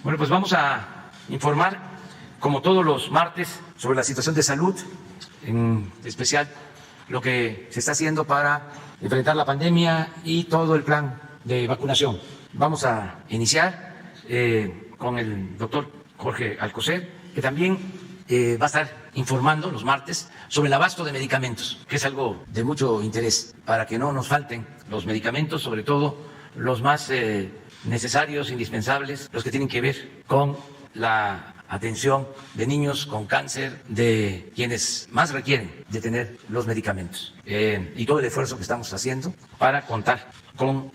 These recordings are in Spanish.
Bueno, pues vamos a informar, como todos los martes, sobre la situación de salud, en especial lo que se está haciendo para enfrentar la pandemia y todo el plan de vacunación. Vamos a iniciar con el doctor Jorge Alcocer, que también va a estar informando los martes sobre el abasto de medicamentos, que es algo de mucho interés, para que no nos falten los medicamentos, sobre todo los más necesarios, indispensables, los que tienen que ver con la atención de niños con cáncer, de quienes más requieren de tener los medicamentos, y todo el esfuerzo que estamos haciendo para contar con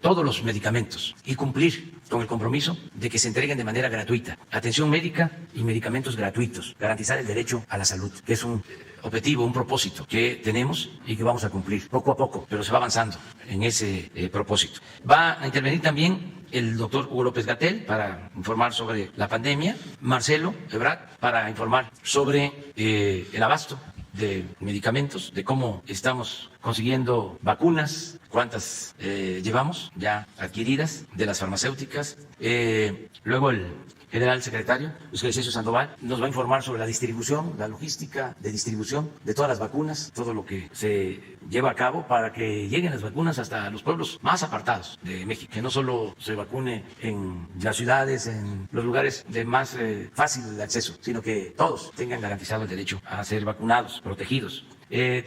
todos los medicamentos y cumplir con el compromiso de que se entreguen de manera gratuita atención médica y medicamentos gratuitos, garantizar el derecho a la salud, que es un objetivo, un propósito que tenemos y que vamos a cumplir poco a poco, pero se va avanzando en ese propósito. Va a intervenir también el doctor Hugo López-Gatell para informar sobre la pandemia, Marcelo Ebrard para informar sobre el abasto de medicamentos, de cómo estamos consiguiendo vacunas, cuántas llevamos ya adquiridas de las farmacéuticas. Luego el general secretario, Luis Crescencio Sandoval, nos va a informar sobre la distribución, la logística de distribución de todas las vacunas, todo lo que se lleva a cabo para que lleguen las vacunas hasta los pueblos más apartados de México, que no solo se vacune en las ciudades, en los lugares de más fácil acceso, sino que todos tengan garantizado el derecho a ser vacunados, protegidos.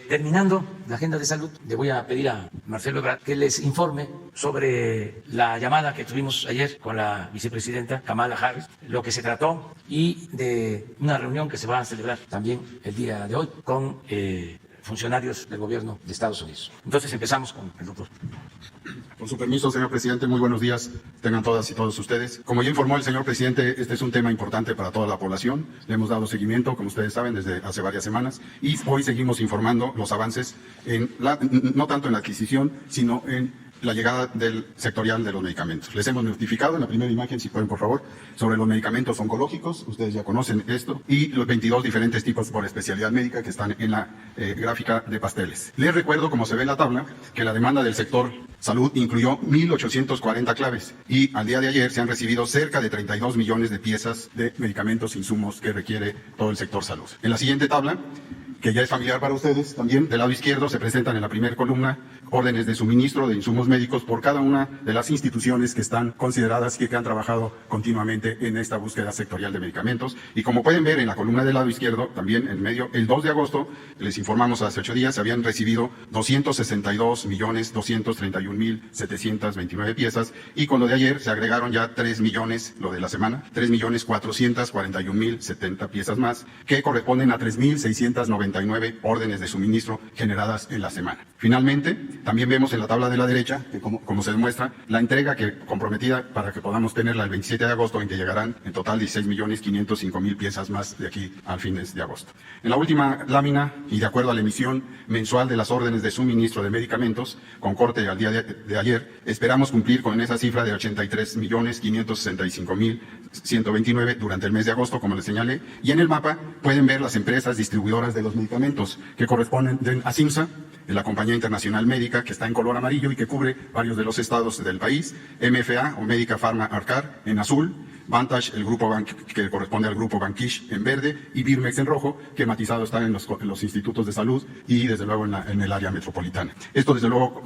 Terminando la agenda de salud, le voy a pedir a Marcelo Ebrard que les informe sobre la llamada que tuvimos ayer con la vicepresidenta Kamala Harris, lo que se trató, y de una reunión que se va a celebrar también el día de hoy con funcionarios del gobierno de Estados Unidos. Entonces empezamos con el doctor. Con su permiso, señor presidente, muy buenos días tengan todas y todos ustedes. Como ya informó el señor presidente, este es un tema importante para toda la población. Le hemos dado seguimiento, como ustedes saben, desde hace varias semanas, y hoy seguimos informando los avances, no tanto en la adquisición, sino en la llegada del sectorial de los medicamentos. Les hemos notificado en la primera imagen, si pueden por favor, sobre los medicamentos oncológicos, ustedes ya conocen esto, y los 22 diferentes tipos por especialidad médica que están en la gráfica de pasteles. Les recuerdo, como se ve en la tabla, que la demanda del sector salud incluyó 1.840 claves, y al día de ayer se han recibido cerca de 32 millones de piezas de medicamentos e insumos que requiere todo el sector salud. En la siguiente tabla, que ya es familiar para ustedes, también del lado izquierdo se presentan en la primera columna órdenes de suministro de insumos médicos por cada una de las instituciones que están consideradas y que han trabajado continuamente en esta búsqueda sectorial de medicamentos. Y como pueden ver en la columna del lado izquierdo, también en medio, el 2 de agosto, les informamos hace 8 días, se habían recibido 262.231.729 piezas, y con lo de ayer se agregaron ya 3 millones, lo de la semana, 3.441.070 piezas más, que corresponden a 3.699 órdenes de suministro generadas en la semana. Finalmente, también vemos en la tabla de la derecha, que como se demuestra, la entrega comprometida para que podamos tenerla el 27 de agosto, en que llegarán en total 16.505.000 piezas más de aquí al fines de agosto. En la última lámina, y de acuerdo a la emisión mensual de las órdenes de suministro de medicamentos, con corte al día de ayer, esperamos cumplir con esa cifra de 83.565.129 durante el mes de agosto, como les señalé, y en el mapa pueden ver las empresas distribuidoras de los medicamentos, que corresponden a CIMSA, la Compañía Internacional Médica, que está en color amarillo y que cubre varios de los estados del país, MFA o Médica Pharma Arcar en azul, Vantage, el grupo que corresponde al grupo Bankish en verde, y Birmex en rojo, que matizado está en los institutos de salud y desde luego en el área metropolitana. Esto desde luego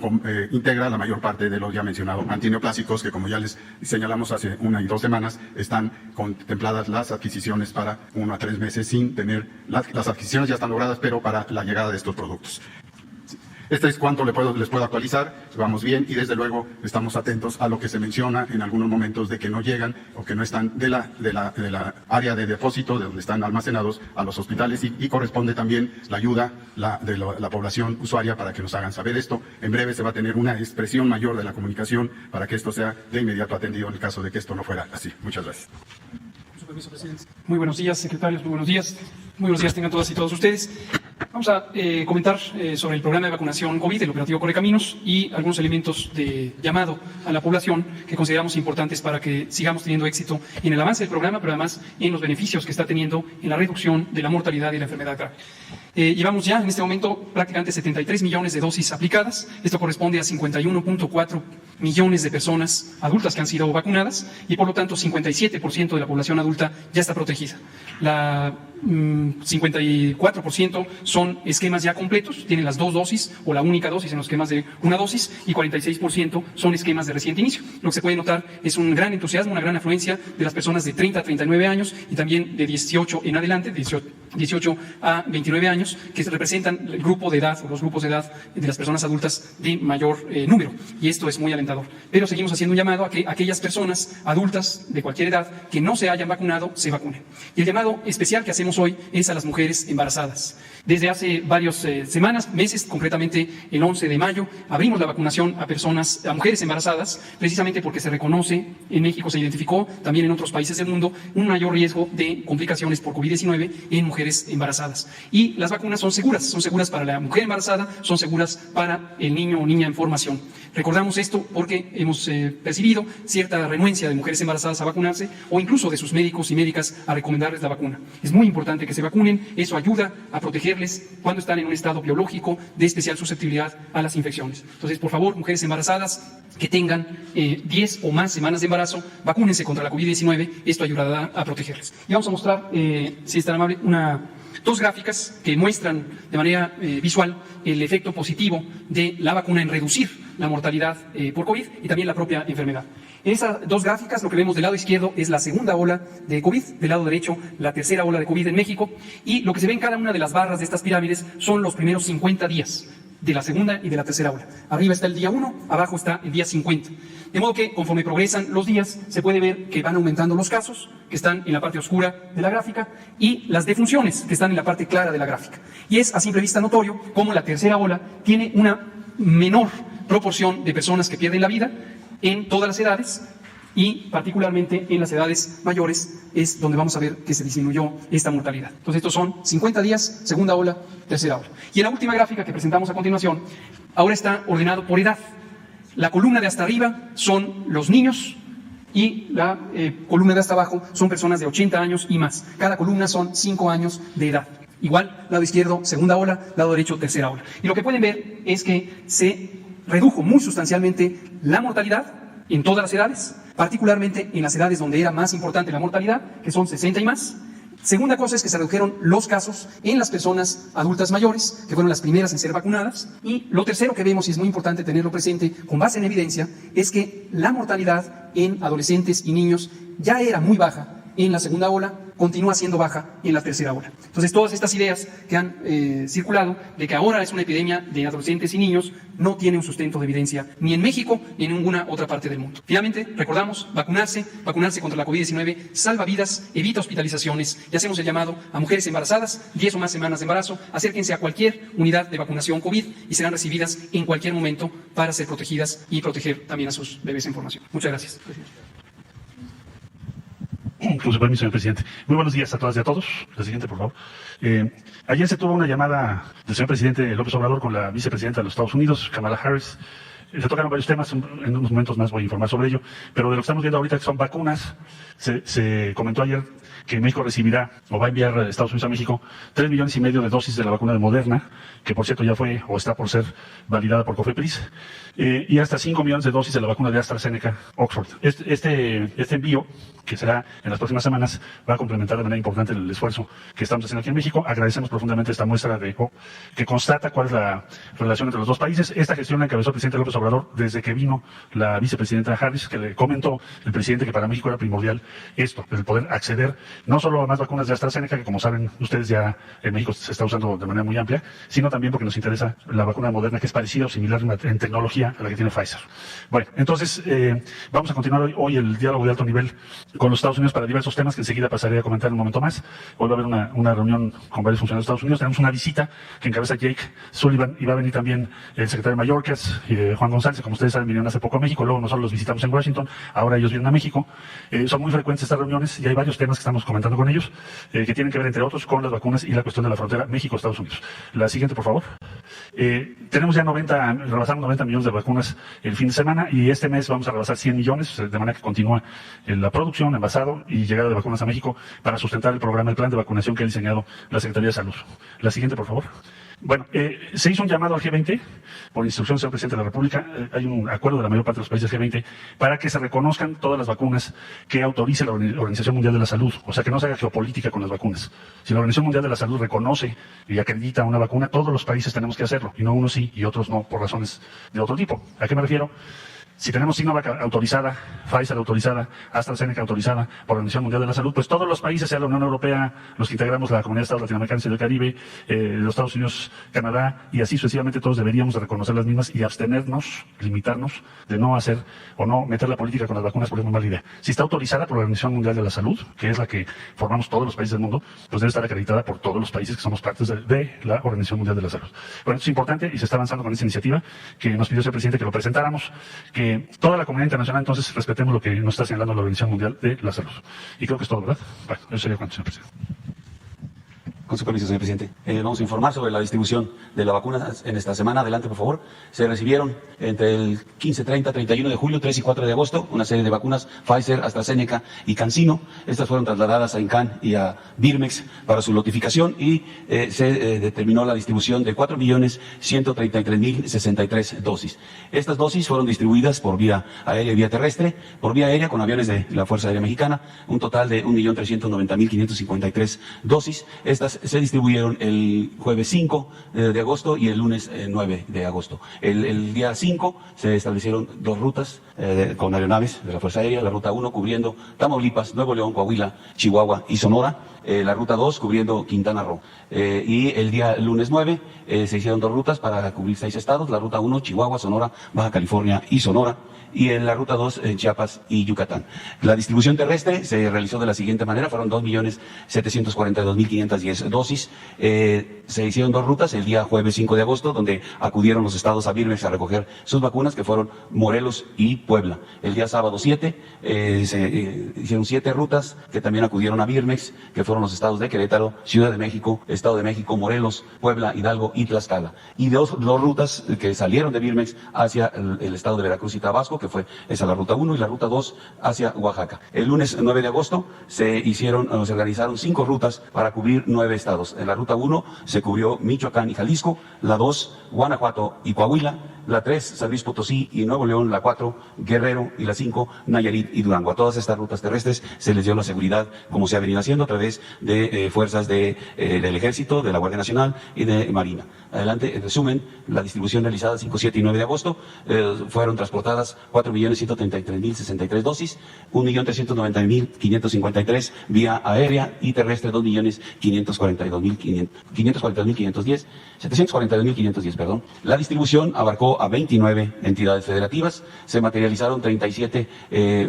integra la mayor parte de los ya mencionados antineoplásicos, que como ya les señalamos hace 1 y 2 semanas, están contempladas las adquisiciones para 1 a 3 meses sin tener, las adquisiciones ya están logradas, pero para la llegada de estos productos. Este es cuánto les puedo actualizar, vamos bien, y desde luego estamos atentos a lo que se menciona en algunos momentos de que no llegan o que no están de la área de depósito, de donde están almacenados, a los hospitales, y corresponde también la ayuda de la población usuaria para que nos hagan saber esto. En breve se va a tener una expresión mayor de la comunicación para que esto sea de inmediato atendido en el caso de que esto no fuera así. Muchas gracias. Con su permiso, presidente. Muy buenos días, secretarios, muy buenos días. Muy buenos días tengan todas y todos ustedes. Vamos a comentar sobre el programa de vacunación COVID, el operativo Correcaminos, y algunos elementos de llamado a la población que consideramos importantes para que sigamos teniendo éxito en el avance del programa, pero además en los beneficios que está teniendo en la reducción de la mortalidad y la enfermedad grave. Llevamos ya en este momento prácticamente 73 millones de dosis aplicadas. Esto corresponde a 51.4 millones de personas adultas que han sido vacunadas y por lo tanto 57% de la población adulta ya está protegida. La 54% son esquemas ya completos, tienen las 2 dosis o la única dosis en los esquemas de 1 dosis, y 46% son esquemas de reciente inicio. Lo que se puede notar es un gran entusiasmo, una gran afluencia de las personas de 30 a 39 años y también de 18 en adelante, 18 a 29 años, que representan el grupo de edad o los grupos de edad de las personas adultas de mayor número, y esto es muy alentador. Pero seguimos haciendo un llamado a que aquellas personas adultas de cualquier edad que no se hayan vacunado se vacunen. Y el llamado especial que hacemos hoy es a las mujeres embarazadas. Desde hace varias semanas, meses, concretamente el 11 de mayo, abrimos la vacunación a mujeres embarazadas, precisamente porque se reconoce, en México se identificó, también en otros países del mundo, un mayor riesgo de complicaciones por COVID-19 en mujeres embarazadas. Y las vacunas son seguras para la mujer embarazada, son seguras para el niño o niña en formación. Recordamos esto porque hemos percibido cierta renuencia de mujeres embarazadas a vacunarse, o incluso de sus médicos y médicas a recomendarles la vacuna. Es muy importante que se vacunen, eso ayuda a protegerles cuando están en un estado biológico de especial susceptibilidad a las infecciones. Entonces, por favor, mujeres embarazadas que tengan 10 o más semanas de embarazo, vacúnense contra la COVID-19, esto ayudará a protegerles. Y vamos a mostrar, si es tan amable, dos gráficas que muestran de manera visual el efecto positivo de la vacuna en reducir la mortalidad por COVID y también la propia enfermedad. En esas dos gráficas, lo que vemos del lado izquierdo es la segunda ola de COVID, del lado derecho la tercera ola de COVID en México, y lo que se ve en cada una de las barras de estas pirámides son los primeros 50 días de la segunda y de la tercera ola. Arriba está el día 1, abajo está el día 50. De modo que conforme progresan los días, se puede ver que van aumentando los casos, que están en la parte oscura de la gráfica, y las defunciones, que están en la parte clara de la gráfica. Y es a simple vista notorio cómo la tercera ola tiene una menor proporción de personas que pierden la vida en todas las edades, y particularmente en las edades mayores es donde vamos a ver que se disminuyó esta mortalidad. Entonces estos son 50 días, segunda ola, tercera ola. Y en la última gráfica que presentamos a continuación, ahora está ordenado por edad. La columna de hasta arriba son los niños y la columna de hasta abajo son personas de 80 años y más. Cada columna son 5 años de edad. Igual, lado izquierdo, segunda ola, lado derecho, tercera ola. Y lo que pueden ver es que se redujo muy sustancialmente la mortalidad en todas las edades, particularmente en las edades donde era más importante la mortalidad, que son 60 y más. Segunda cosa es que se redujeron los casos en las personas adultas mayores, que fueron las primeras en ser vacunadas. Y lo tercero que vemos, y es muy importante tenerlo presente con base en evidencia, es que la mortalidad en adolescentes y niños ya era muy baja en la segunda ola, continúa siendo baja en la tercera ola. Entonces, todas estas ideas que han circulado de que ahora es una epidemia de adolescentes y niños no tienen un sustento de evidencia ni en México ni en ninguna otra parte del mundo. Finalmente, recordamos, vacunarse contra la COVID-19 salva vidas, evita hospitalizaciones, y hacemos el llamado a mujeres embarazadas, 10 o más semanas de embarazo, acérquense a cualquier unidad de vacunación COVID y serán recibidas en cualquier momento para ser protegidas y proteger también a sus bebés en formación. Muchas gracias. Con su permiso, señor presidente. Muy buenos días a todas y a todos. La siguiente, por favor. Ayer se tuvo una llamada del señor presidente López Obrador con la vicepresidenta de los Estados Unidos, Kamala Harris. Se tocaron varios temas, en unos momentos más voy a informar sobre ello, pero de lo que estamos viendo ahorita, que son vacunas, se comentó ayer que México recibirá o va a enviar a Estados Unidos a México 3,5 millones de dosis de la vacuna de Moderna, que por cierto ya fue o está por ser validada por COFEPRIS, y hasta 5 millones de dosis de la vacuna de AstraZeneca Oxford. Este envío, que será en las próximas semanas, va a complementar de manera importante el esfuerzo que estamos haciendo aquí en México. Agradecemos profundamente esta muestra que constata cuál es la relación entre los dos países. Esta gestión la encabezó el presidente López Obrador desde que vino la vicepresidenta Harris, que le comentó el presidente que para México era primordial esto, el poder acceder no solo a más vacunas de AstraZeneca, que como saben ustedes ya en México se está usando de manera muy amplia, sino también porque nos interesa la vacuna Moderna, que es parecida o similar en tecnología a la que tiene Pfizer. Bueno, entonces vamos a continuar hoy el diálogo de alto nivel con los Estados Unidos para diversos temas que enseguida pasaré a comentar en un momento más. Hoy va a haber una reunión con varios funcionarios de Estados Unidos. Tenemos una visita que encabeza Jake Sullivan y va a venir también el secretario de Mayorkas y Juan González, que como ustedes saben vinieron hace poco a México, luego nosotros los visitamos en Washington, ahora ellos vienen a México. Son muy frecuentes estas reuniones y hay varios temas que estamos comentando con ellos que tienen que ver entre otros con las vacunas y la cuestión de la frontera México-Estados Unidos. La siguiente, por favor. Tenemos ya rebasamos 90 millones de vacunas el fin de semana y este mes vamos a rebasar 100 millones, de manera que continúa la producción, envasado y llegada de vacunas a México para sustentar el programa, el plan de vacunación que ha diseñado la Secretaría de Salud. La siguiente, por favor. Bueno, se hizo un llamado al G20 por instrucción del señor presidente de la República. Hay un acuerdo de la mayor parte de los países G20 para que se reconozcan todas las vacunas que autorice la Organización Mundial de la Salud. O sea, que no se haga geopolítica con las vacunas. Si la Organización Mundial de la Salud reconoce y acredita una vacuna, todos los países tenemos que hacerlo. Y no unos sí y otros no, por razones de otro tipo. ¿A qué me refiero? Si tenemos Sinovac autorizada, Pfizer autorizada, AstraZeneca autorizada por la Organización Mundial de la Salud, pues todos los países, sea la Unión Europea, los que integramos la Comunidad de Estados Latinoamericanos y del Caribe, los Estados Unidos, Canadá, y así sucesivamente, todos deberíamos de reconocer las mismas y abstenernos, limitarnos de no hacer o no meter la política con las vacunas porque es muy mala idea. Si está autorizada por la Organización Mundial de la Salud, que es la que formamos todos los países del mundo, pues debe estar acreditada por todos los países que somos partes de la Organización Mundial de la Salud. Bueno, esto es importante y se está avanzando con esta iniciativa que nos pidió el presidente que lo presentáramos, que toda la comunidad internacional, entonces, respetemos lo que nos está señalando la Organización Mundial de la Salud. Y creo que es todo, ¿verdad? Bueno, eso sería cuanto, señor presidente. Con su permiso, señor presidente. Vamos a informar sobre la distribución de la vacuna en esta semana. Adelante, por favor. Se recibieron entre el 15, 30, 31 de julio, 3 y 4 de agosto, una serie de vacunas Pfizer, AstraZeneca y CanSino. Estas fueron trasladadas a INCAN y a Birmex para su notificación y se determinó la distribución de 4.133.063 dosis. Estas dosis fueron distribuidas por vía aérea y vía terrestre. Por vía aérea, con aviones de la Fuerza Aérea Mexicana, un total de 1.390.553 dosis. Estas se distribuyeron el jueves 5 de agosto y el lunes 9 de agosto. El día 5 se establecieron dos rutas con aeronaves de la Fuerza Aérea. La ruta 1 cubriendo Tamaulipas, Nuevo León, Coahuila, Chihuahua y Sonora. La ruta 2 cubriendo Quintana Roo. Y el día lunes 9 se hicieron dos rutas para cubrir 6 estados. La ruta 1, Chihuahua, Sonora, Baja California y Sonora. Y en la ruta 2 en Chiapas y Yucatán. La distribución terrestre se realizó de la siguiente manera, fueron 2.742.510 dosis. Se hicieron dos rutas, el día jueves 5 de agosto, donde acudieron los estados a Birmex a recoger sus vacunas, que fueron Morelos y Puebla. El día sábado 7 se hicieron 7 rutas, que también acudieron a Birmex, que fueron los estados de Querétaro, Ciudad de México, Estado de México, Morelos, Puebla, Hidalgo y Tlaxcala. Y dos rutas que salieron de Birmex hacia el estado de Veracruz y Tabasco, que fue esa la ruta 1 y la ruta 2 hacia Oaxaca. El lunes 9 de agosto se organizaron 5 rutas para cubrir 9 estados. En la ruta 1 se cubrió Michoacán y Jalisco, la 2 Guanajuato y Coahuila, la 3 San Luis Potosí y Nuevo León, la 4 Guerrero y la 5 Nayarit y Durango. A todas estas rutas terrestres se les dio la seguridad como se ha venido haciendo a través de fuerzas del Ejército, de la Guardia Nacional y de Marina. Adelante, en resumen, la distribución realizada 5, 7 y 9 de agosto fueron transportadas 4.133.063 dosis, 1.390.553 vía aérea y terrestre 742.510, perdón. La distribución abarcó a 29 entidades federativas, se materializaron 37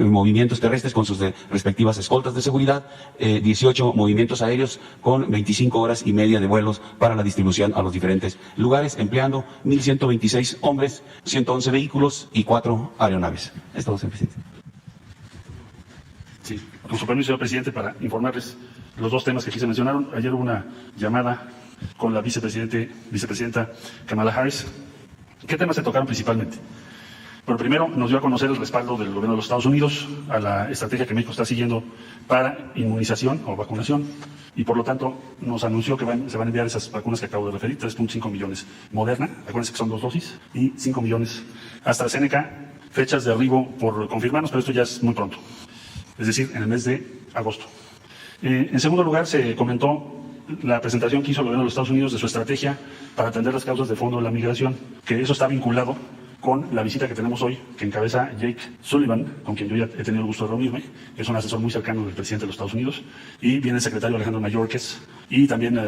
movimientos terrestres con sus respectivas escoltas de seguridad, 18 movimientos aéreos con 25 horas y media de vuelos para la distribución a los diferentes lugares, empleando 1.126 hombres, 111 vehículos y 4 aeronaves. Es todo, señor presidente. Sí, con su permiso, señor presidente, para informarles los dos temas que aquí se mencionaron. Ayer hubo una llamada con la vicepresidenta Kamala Harris. ¿Qué temas se tocaron principalmente? Pero primero nos dio a conocer el respaldo del gobierno de los Estados Unidos a la estrategia que México está siguiendo para inmunización o vacunación, y por lo tanto nos anunció que se van a enviar esas vacunas que acabo de referir, 3.5 millones Moderna, acuérdense que son 2 dosis, y 5 millones AstraZeneca, fechas de arribo por confirmarnos, pero esto ya es muy pronto, es decir, en el mes de agosto. En segundo lugar, se comentó la presentación que hizo el gobierno de los Estados Unidos de su estrategia para atender las causas de fondo de la migración, que eso está vinculado con la visita que tenemos hoy, que encabeza Jake Sullivan, con quien yo ya he tenido el gusto de reunirme, que es un asesor muy cercano del presidente de los Estados Unidos, y viene el secretario Alejandro Mayorkas, y también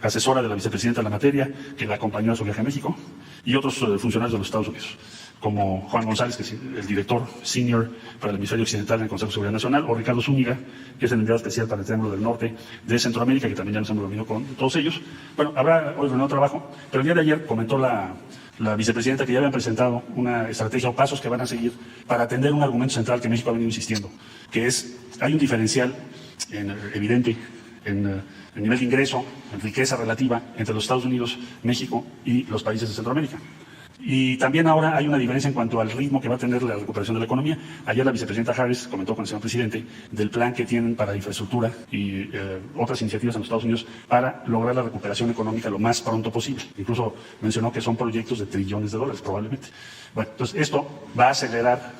asesora de la vicepresidenta en la materia, que la acompañó a su viaje a México, y otros funcionarios de los Estados Unidos, como Juan González, que es el director senior para el hemisferio occidental en el Consejo de Seguridad Nacional, o Ricardo Zúñiga, que es el enviado especial para el Triángulo del Norte de Centroamérica, que también ya nos hemos reunido con todos ellos. Bueno, habrá hoy reunión de trabajo, pero el día de ayer comentó la vicepresidenta que ya habían presentado una estrategia o pasos que van a seguir para atender un argumento central que México ha venido insistiendo, que es, hay un diferencial evidente en el nivel de ingreso, en riqueza relativa entre los Estados Unidos, México y los países de Centroamérica. Y también ahora hay una diferencia en cuanto al ritmo que va a tener la recuperación de la economía. Ayer la vicepresidenta Harris comentó con el señor presidente del plan que tienen para infraestructura y otras iniciativas en los Estados Unidos para lograr la recuperación económica lo más pronto posible. Incluso mencionó que son proyectos de trillones de dólares probablemente. Bueno, entonces esto va a acelerar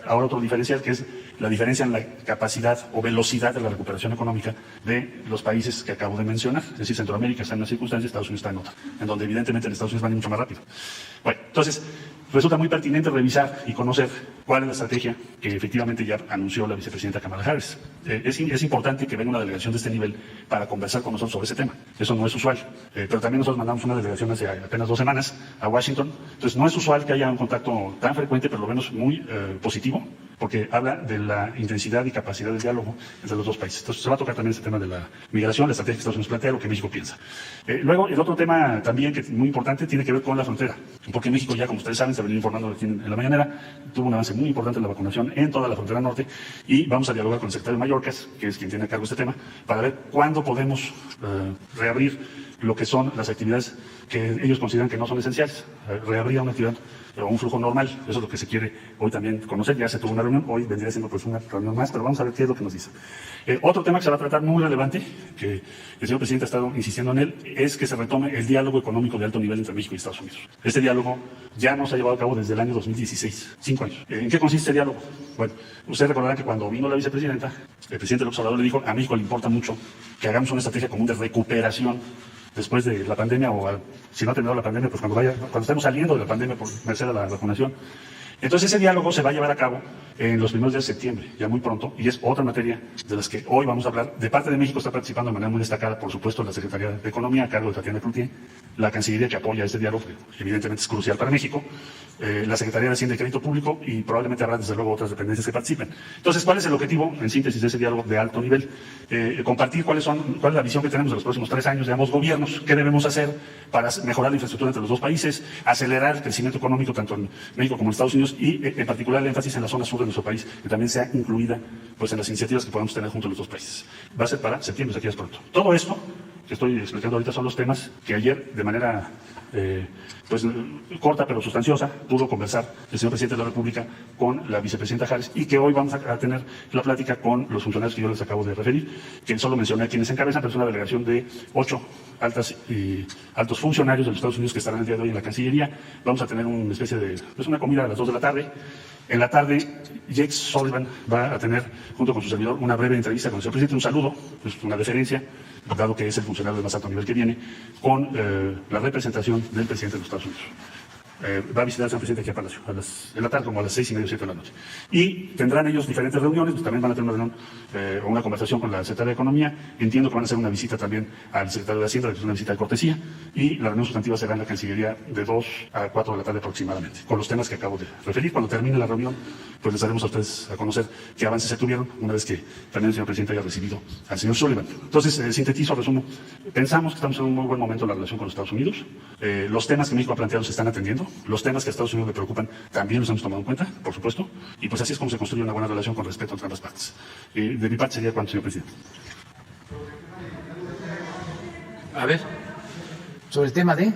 ahora otro diferencial, que es la diferencia en la capacidad o velocidad de la recuperación económica de los países que acabo de mencionar. Es decir, Centroamérica está en una circunstancia, Estados Unidos está en otra, en donde evidentemente en Estados Unidos van mucho más rápido. Bueno, entonces resulta muy pertinente revisar y conocer cuál es la estrategia que efectivamente ya anunció la vicepresidenta Kamala Harris. Es importante que venga una delegación de este nivel para conversar con nosotros sobre ese tema. Eso no es usual, pero también nosotros mandamos una delegación hace apenas 2 semanas a Washington. Entonces no es usual que haya un contacto tan frecuente, pero lo menos muy positivo, porque habla de la intensidad y capacidad de diálogo entre los dos países. Entonces se va a tocar también ese tema de la migración, la estrategia que Estados Unidos plantea, lo que México piensa. Luego, el otro tema también que es muy importante tiene que ver con la frontera, porque México ya, como ustedes saben, se ha venido informando aquí en la mañanera, tuvo un avance muy importante en la vacunación en toda la frontera norte, y vamos a dialogar con el secretario Mayorkas, que es quien tiene a cargo este tema, para ver cuándo podemos reabrir lo que son las actividades que ellos consideran que no son esenciales, reabrir una actividad o un flujo normal. Eso es lo que se quiere hoy también conocer. Ya se tuvo una reunión, hoy vendría siendo pues una reunión más, pero vamos a ver qué es lo que nos dice. Otro tema que se va a tratar muy relevante, que el señor presidente ha estado insistiendo en él, es que se retome el diálogo económico de alto nivel entre México y Estados Unidos. Este diálogo ya no se ha llevado a cabo desde el año 2016, 5 años. ¿En qué consiste el diálogo? Bueno, ustedes recordarán que cuando vino la vicepresidenta, el presidente López Obrador le dijo, a México le importa mucho que hagamos una estrategia común de recuperación después de la pandemia, o si no ha terminado la pandemia, pues cuando estemos saliendo de la pandemia por merced a la vacunación. Entonces ese diálogo se va a llevar a cabo en los primeros días de septiembre, ya muy pronto, y es otra materia de las que hoy vamos a hablar. De parte de México está participando de manera muy destacada, por supuesto, la Secretaría de Economía a cargo de Tatiana Cloutier, la Cancillería que apoya este diálogo, que evidentemente es crucial para México, la Secretaría de Hacienda y Crédito Público, y probablemente habrá desde luego otras dependencias que participen. Entonces, ¿cuál es el objetivo, en síntesis, de ese diálogo de alto nivel? Compartir cuál es la visión que tenemos de los próximos 3 años de ambos gobiernos, qué debemos hacer para mejorar la infraestructura entre los dos países, acelerar el crecimiento económico tanto en México como en Estados Unidos, y en particular el énfasis en la zona sur de nuestro país, que también sea incluida pues en las iniciativas que podamos tener junto a los dos países. Va a ser para septiembre, aquí es pronto. Todo esto que estoy explicando ahorita son los temas que ayer, de manera pues corta pero sustanciosa, pudo conversar el señor presidente de la República con la vicepresidenta Harris, y que hoy vamos a tener la plática con los funcionarios que yo les acabo de referir, que solo mencioné a quienes encabezan, pero es una delegación de 8 altos funcionarios de los Estados Unidos que estarán el día de hoy en la Cancillería. Vamos a tener una especie de una comida a las 2 de la tarde. En la tarde, Jake Sullivan va a tener, junto con su servidor, una breve entrevista con el señor presidente, un saludo, pues una deferencia, dado que es el funcionario de más alto nivel que viene, con la representación del presidente de los Estados Unidos. Va a visitar al señor presidente aquí a Palacio, en la tarde, como a las 6:30 o 7 de la noche. Y tendrán ellos diferentes reuniones, pues también van a tener una reunión o una conversación con la secretaria de Economía. Entiendo que van a hacer una visita también al secretario de Hacienda, que es una visita de cortesía, y la reunión sustantiva será en la Cancillería de 2 a 4 de la tarde aproximadamente, con los temas que acabo de referir. Cuando termine la reunión, pues les daremos a ustedes a conocer qué avances se tuvieron, una vez que también el señor presidente haya recibido al señor Sullivan. Entonces, sintetizo, resumo. Pensamos que estamos en un muy buen momento en la relación con los Estados Unidos. Los temas que México ha planteado se están atendiendo. Los temas que a Estados Unidos le preocupan también los hemos tomado en cuenta, por supuesto, y pues así es como se construye una buena relación con respeto entre ambas partes. De mi parte sería cuanto, señor presidente. A ver, sobre el tema de...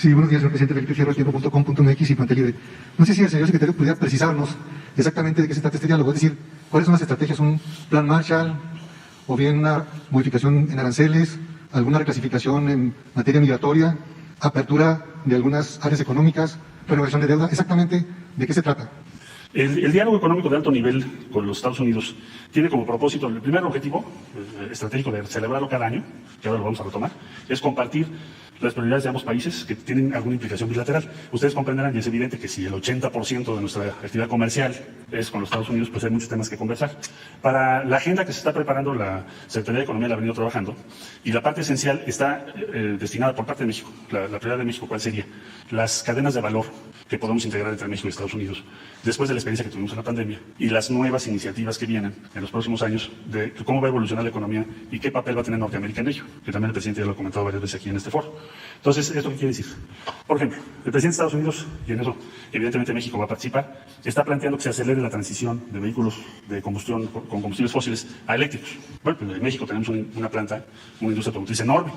Sí, buenos días, señor presidente. Felipe Fierro, tiempo.com.mx y Puente Libre. No sé si el señor secretario pudiera precisarnos exactamente de qué se trata este diálogo, es decir, cuáles son las estrategias, un plan Marshall o bien una modificación en aranceles, alguna reclasificación en materia migratoria, apertura de algunas áreas económicas, renovación de deuda. Exactamente de qué se trata. El diálogo económico de alto nivel con los Estados Unidos tiene como propósito, el primer objetivo estratégico de celebrarlo cada año, que ahora lo vamos a retomar, es compartir las prioridades de ambos países que tienen alguna implicación bilateral. Ustedes comprenderán, y es evidente, que si el 80% de nuestra actividad comercial es con los Estados Unidos, pues hay muchos temas que conversar. Para la agenda que se está preparando, la Secretaría de Economía la ha venido trabajando, y la parte esencial está destinada por parte de México. La prioridad de México, ¿cuál sería? Las cadenas de valor que podemos integrar entre México y Estados Unidos, después de la experiencia que tuvimos en la pandemia, y las nuevas iniciativas que vienen en los próximos años de cómo va a evolucionar la economía y qué papel va a tener Norteamérica en ello, que también el presidente ya lo ha comentado varias veces aquí en este foro. Entonces, ¿esto qué quiere decir? Por ejemplo, el presidente de Estados Unidos, y en eso evidentemente México va a participar, está planteando que se acelere la transición de vehículos de combustión con combustibles fósiles a eléctricos. Bueno, pues en México tenemos una planta, una industria automotriz enorme.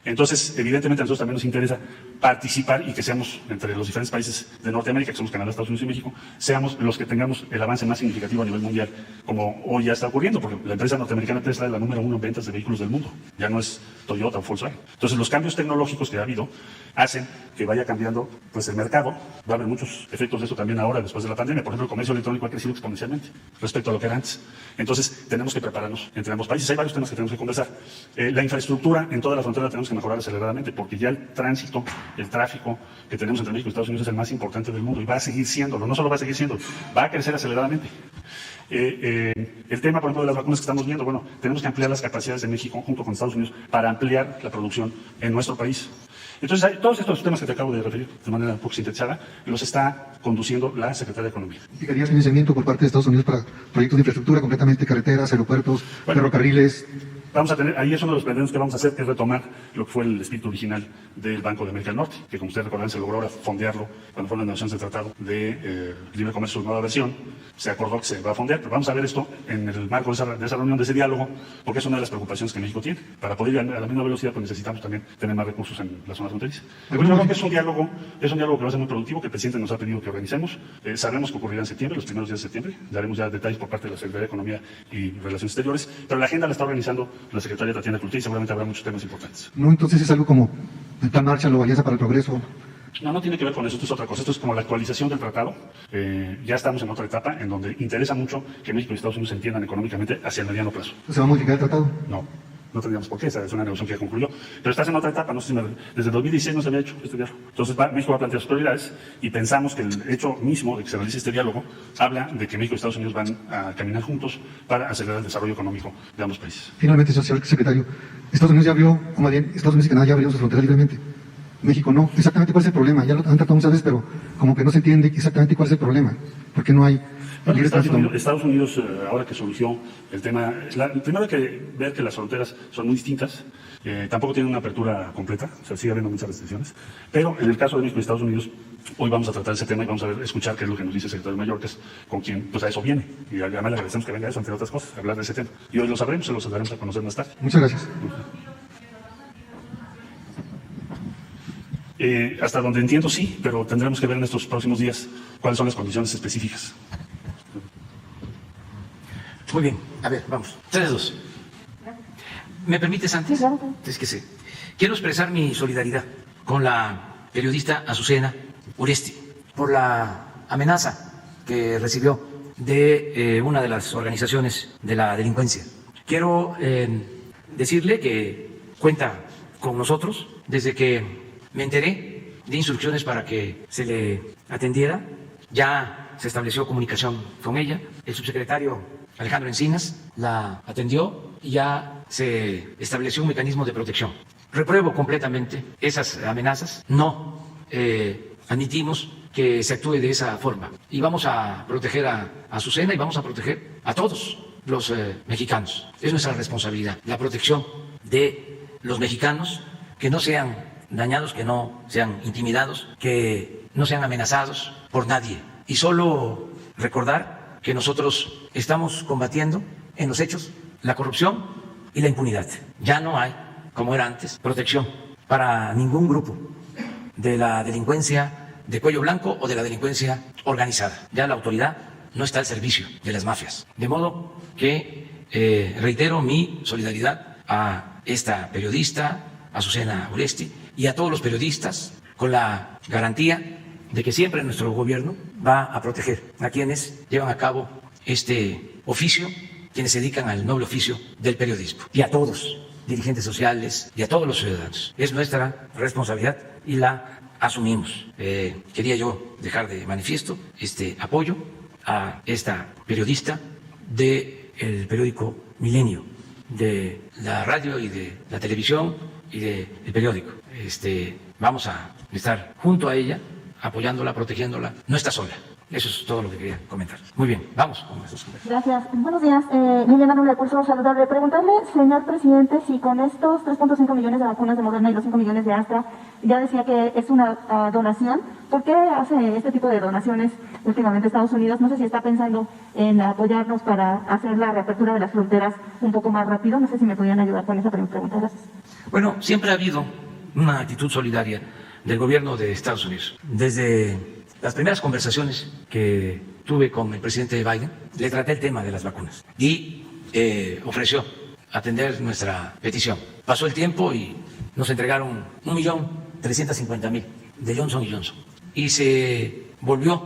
Entonces, evidentemente a nosotros también nos interesa participar y que seamos, entre los diferentes países de Norteamérica, que somos Canadá, Estados Unidos y México, seamos los que tengamos el avance más significativo a nivel mundial, como hoy ya está ocurriendo, porque la empresa norteamericana Tesla es la número 1 en ventas de vehículos del mundo, ya no es Toyota o Volkswagen. Entonces, los cambios tecnológicos que ha habido hacen que vaya cambiando pues el mercado. Va a haber muchos efectos de eso también ahora, después de la pandemia. Por ejemplo, el comercio electrónico ha crecido exponencialmente respecto a lo que era antes. Entonces, tenemos que prepararnos entre ambos países. Hay varios temas que tenemos que conversar. La infraestructura en toda la frontera tenemos que mejorar aceleradamente, porque ya el tránsito, el tráfico que tenemos entre México y Estados Unidos es el más importante del mundo y va a seguir siéndolo. No solo va a seguir siendo, va a crecer aceleradamente. El tema, por ejemplo, de las vacunas que estamos viendo, bueno, tenemos que ampliar las capacidades de México junto con Estados Unidos para ampliar la producción en nuestro país. Entonces, todos estos temas que te acabo de referir de manera un poco sintetizada, los está conduciendo la Secretaría de Economía. ¿Implicaría financiamiento por parte de Estados Unidos para proyectos de infraestructura completamente, carreteras, aeropuertos, ferrocarriles? Vamos a tener, ahí es uno de los planteamientos que vamos a hacer, que es retomar lo que fue el espíritu original del Banco de América del Norte, que como ustedes recordarán se logró ahora fondearlo cuando fueron las negociaciones del Tratado de Libre Comercio, su nueva versión. Se acordó que se va a fondear, pero vamos a ver esto en el marco de esa reunión, de ese diálogo, porque es una de las preocupaciones que México tiene. Para poder ir a la misma velocidad, pues necesitamos también tener más recursos en la zona fronteriza. Yo creo que es un diálogo que va a ser muy productivo, que el presidente nos ha pedido que organicemos. Sabemos que ocurrirá en septiembre, los primeros días de septiembre. Daremos ya detalles por parte de la Secretaría de Economía y Relaciones Exteriores, pero la agenda la está organizando la Secretaría Tatiana Cloutier y seguramente habrá muchos temas importantes. No, entonces es algo como el plan Marshall o Alianza para el Progreso. No tiene que ver con eso, esto es otra cosa, esto es como la actualización del tratado. Ya estamos en otra etapa en donde interesa mucho que México y Estados Unidos se entiendan económicamente hacia el mediano plazo. ¿Se va a modificar el tratado? No tendríamos por qué, esa es una negociación que ya concluyó. Pero estás en otra etapa, no sé si desde 2016 no se había hecho este diálogo. Entonces México va a plantear sus prioridades y pensamos que el hecho mismo de que se realice este diálogo habla de que México y Estados Unidos van a caminar juntos para acelerar el desarrollo económico de ambos países. Finalmente, señor secretario, Estados Unidos ya abrió, o más bien, Estados Unidos y Canadá ya abrieron sus fronteras libremente. México no. Exactamente cuál es el problema. Ya lo han tratado muchas veces, pero como que no se entiende exactamente cuál es el problema. ¿Por qué no hay libre tránsito? Estados Unidos, ahora que surgió el tema, primero hay que ver que las fronteras son muy distintas. Tampoco tienen una apertura completa, o sea, sigue habiendo muchas restricciones. Pero en el caso de México y Estados Unidos, hoy vamos a tratar ese tema y vamos a escuchar qué es lo que nos dice el secretario Mayor, que es con quien pues a eso viene. Y además le agradecemos que venga a eso, entre otras cosas, a hablar de ese tema. Y hoy lo sabremos, se los daremos a conocer más tarde. Muchas gracias. Hasta donde entiendo sí, pero tendremos que ver en estos próximos días cuáles son las condiciones específicas. Muy bien, a ver, vamos. 3-2. ¿Me permites antes? Es que sí. Quiero expresar mi solidaridad con la periodista Azucena Uresti por la amenaza que recibió de una de las organizaciones de la delincuencia. Quiero decirle que cuenta con nosotros desde que me enteré de instrucciones para que se le atendiera. Ya se estableció comunicación con ella. El subsecretario Alejandro Encinas la atendió y ya se estableció un mecanismo de protección. Repruebo completamente esas amenazas. No admitimos que se actúe de esa forma. Y vamos a proteger a Azucena y vamos a proteger a todos los mexicanos. Es nuestra responsabilidad, la protección de los mexicanos, que no sean dañados, que no sean intimidados, que no sean amenazados por nadie. Y solo recordar que nosotros estamos combatiendo en los hechos la corrupción y la impunidad. Ya no hay, como era antes, protección para ningún grupo de la delincuencia de cuello blanco o de la delincuencia organizada. Ya la autoridad no está al servicio de las mafias. De modo que reitero mi solidaridad a esta periodista, Azucena Oresti, y a todos los periodistas, con la garantía de que siempre nuestro gobierno va a proteger a quienes llevan a cabo este oficio, quienes se dedican al noble oficio del periodismo, y a todos, dirigentes sociales y a todos los ciudadanos. Es nuestra responsabilidad y la asumimos. Quería yo dejar de manifiesto este apoyo a esta periodista del periódico Milenio, de la radio y de la televisión y del periódico. Vamos a estar junto a ella, apoyándola, protegiéndola. No está sola. Eso es todo lo que quería comentar. Muy bien, vamos con esos comentarios. Gracias. Buenos días. Liliana Nula, de Pulso Saludable. Preguntarle, señor presidente, si con estos 3.5 millones de vacunas de Moderna y los 5 millones de Astra, ya decía que es una donación. ¿Por qué hace este tipo de donaciones últimamente Estados Unidos? No sé si está pensando en apoyarnos para hacer la reapertura de las fronteras un poco más rápido. No sé si me podrían ayudar con esa pregunta. Gracias. Bueno, siempre ha habido una actitud solidaria del gobierno de Estados Unidos. Desde las primeras conversaciones que tuve con el presidente Biden, le traté el tema de las vacunas y ofreció atender nuestra petición. Pasó el tiempo y nos entregaron 1.350.000 de Johnson & Johnson y se volvió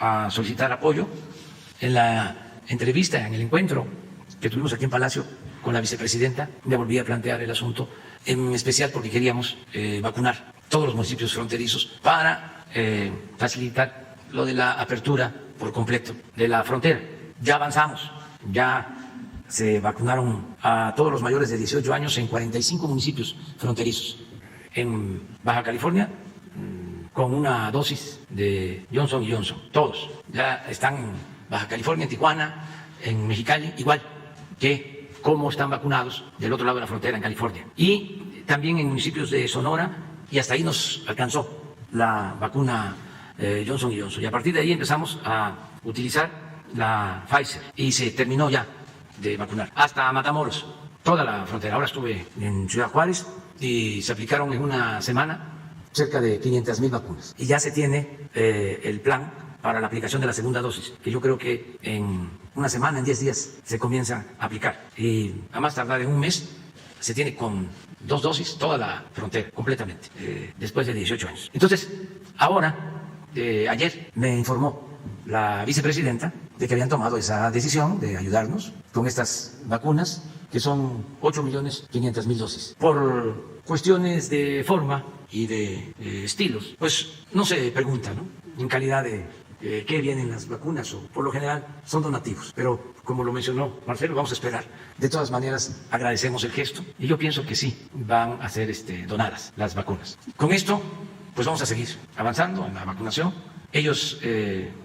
a solicitar apoyo. En la entrevista, en el encuentro que tuvimos aquí en Palacio con la vicepresidenta, me volví a plantear el asunto, en especial porque queríamos vacunar todos los municipios fronterizos para facilitar lo de la apertura por completo de la frontera. Ya avanzamos, ya se vacunaron a todos los mayores de 18 años en 45 municipios fronterizos. En Baja California, con una dosis de Johnson & Johnson, todos. Ya están en Baja California, en Tijuana, en Mexicali, igual que como están vacunados del otro lado de la frontera, en California. Y también en municipios de Sonora, y hasta ahí nos alcanzó la vacuna Johnson & Johnson. Y a partir de ahí empezamos a utilizar la Pfizer y se terminó ya de vacunar. Hasta Matamoros, toda la frontera. Ahora estuve en Ciudad Juárez y se aplicaron en una semana cerca de 500.000 vacunas. Y ya se tiene el plan para la aplicación de la segunda dosis, que yo creo que en una semana, en 10 días, se comienza a aplicar. Y a más tardar en un mes, se tiene con 2 dosis toda la frontera, completamente, después de 18 años. Entonces, ahora, ayer me informó la vicepresidenta de que habían tomado esa decisión de ayudarnos con estas vacunas, que son 8.500.000 dosis. Por cuestiones de forma y de estilos, pues no se pregunta, ¿no?, en calidad de qué vienen las vacunas, o por lo general son donativos, pero como lo mencionó Marcelo, vamos a esperar. De todas maneras, agradecemos el gesto y yo pienso que sí van a ser donadas las vacunas. Con esto, pues vamos a seguir avanzando en la vacunación. Ellos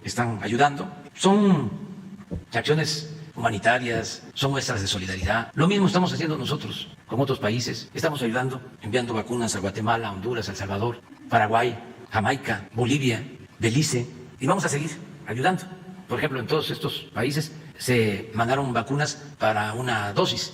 están ayudando. Son acciones humanitarias, son muestras de solidaridad. Lo mismo estamos haciendo nosotros con otros países. Estamos ayudando, enviando vacunas a Guatemala, Honduras, El Salvador, Paraguay, Jamaica, Bolivia, Belice, y vamos a seguir ayudando. Por ejemplo, en todos estos países se mandaron vacunas para una dosis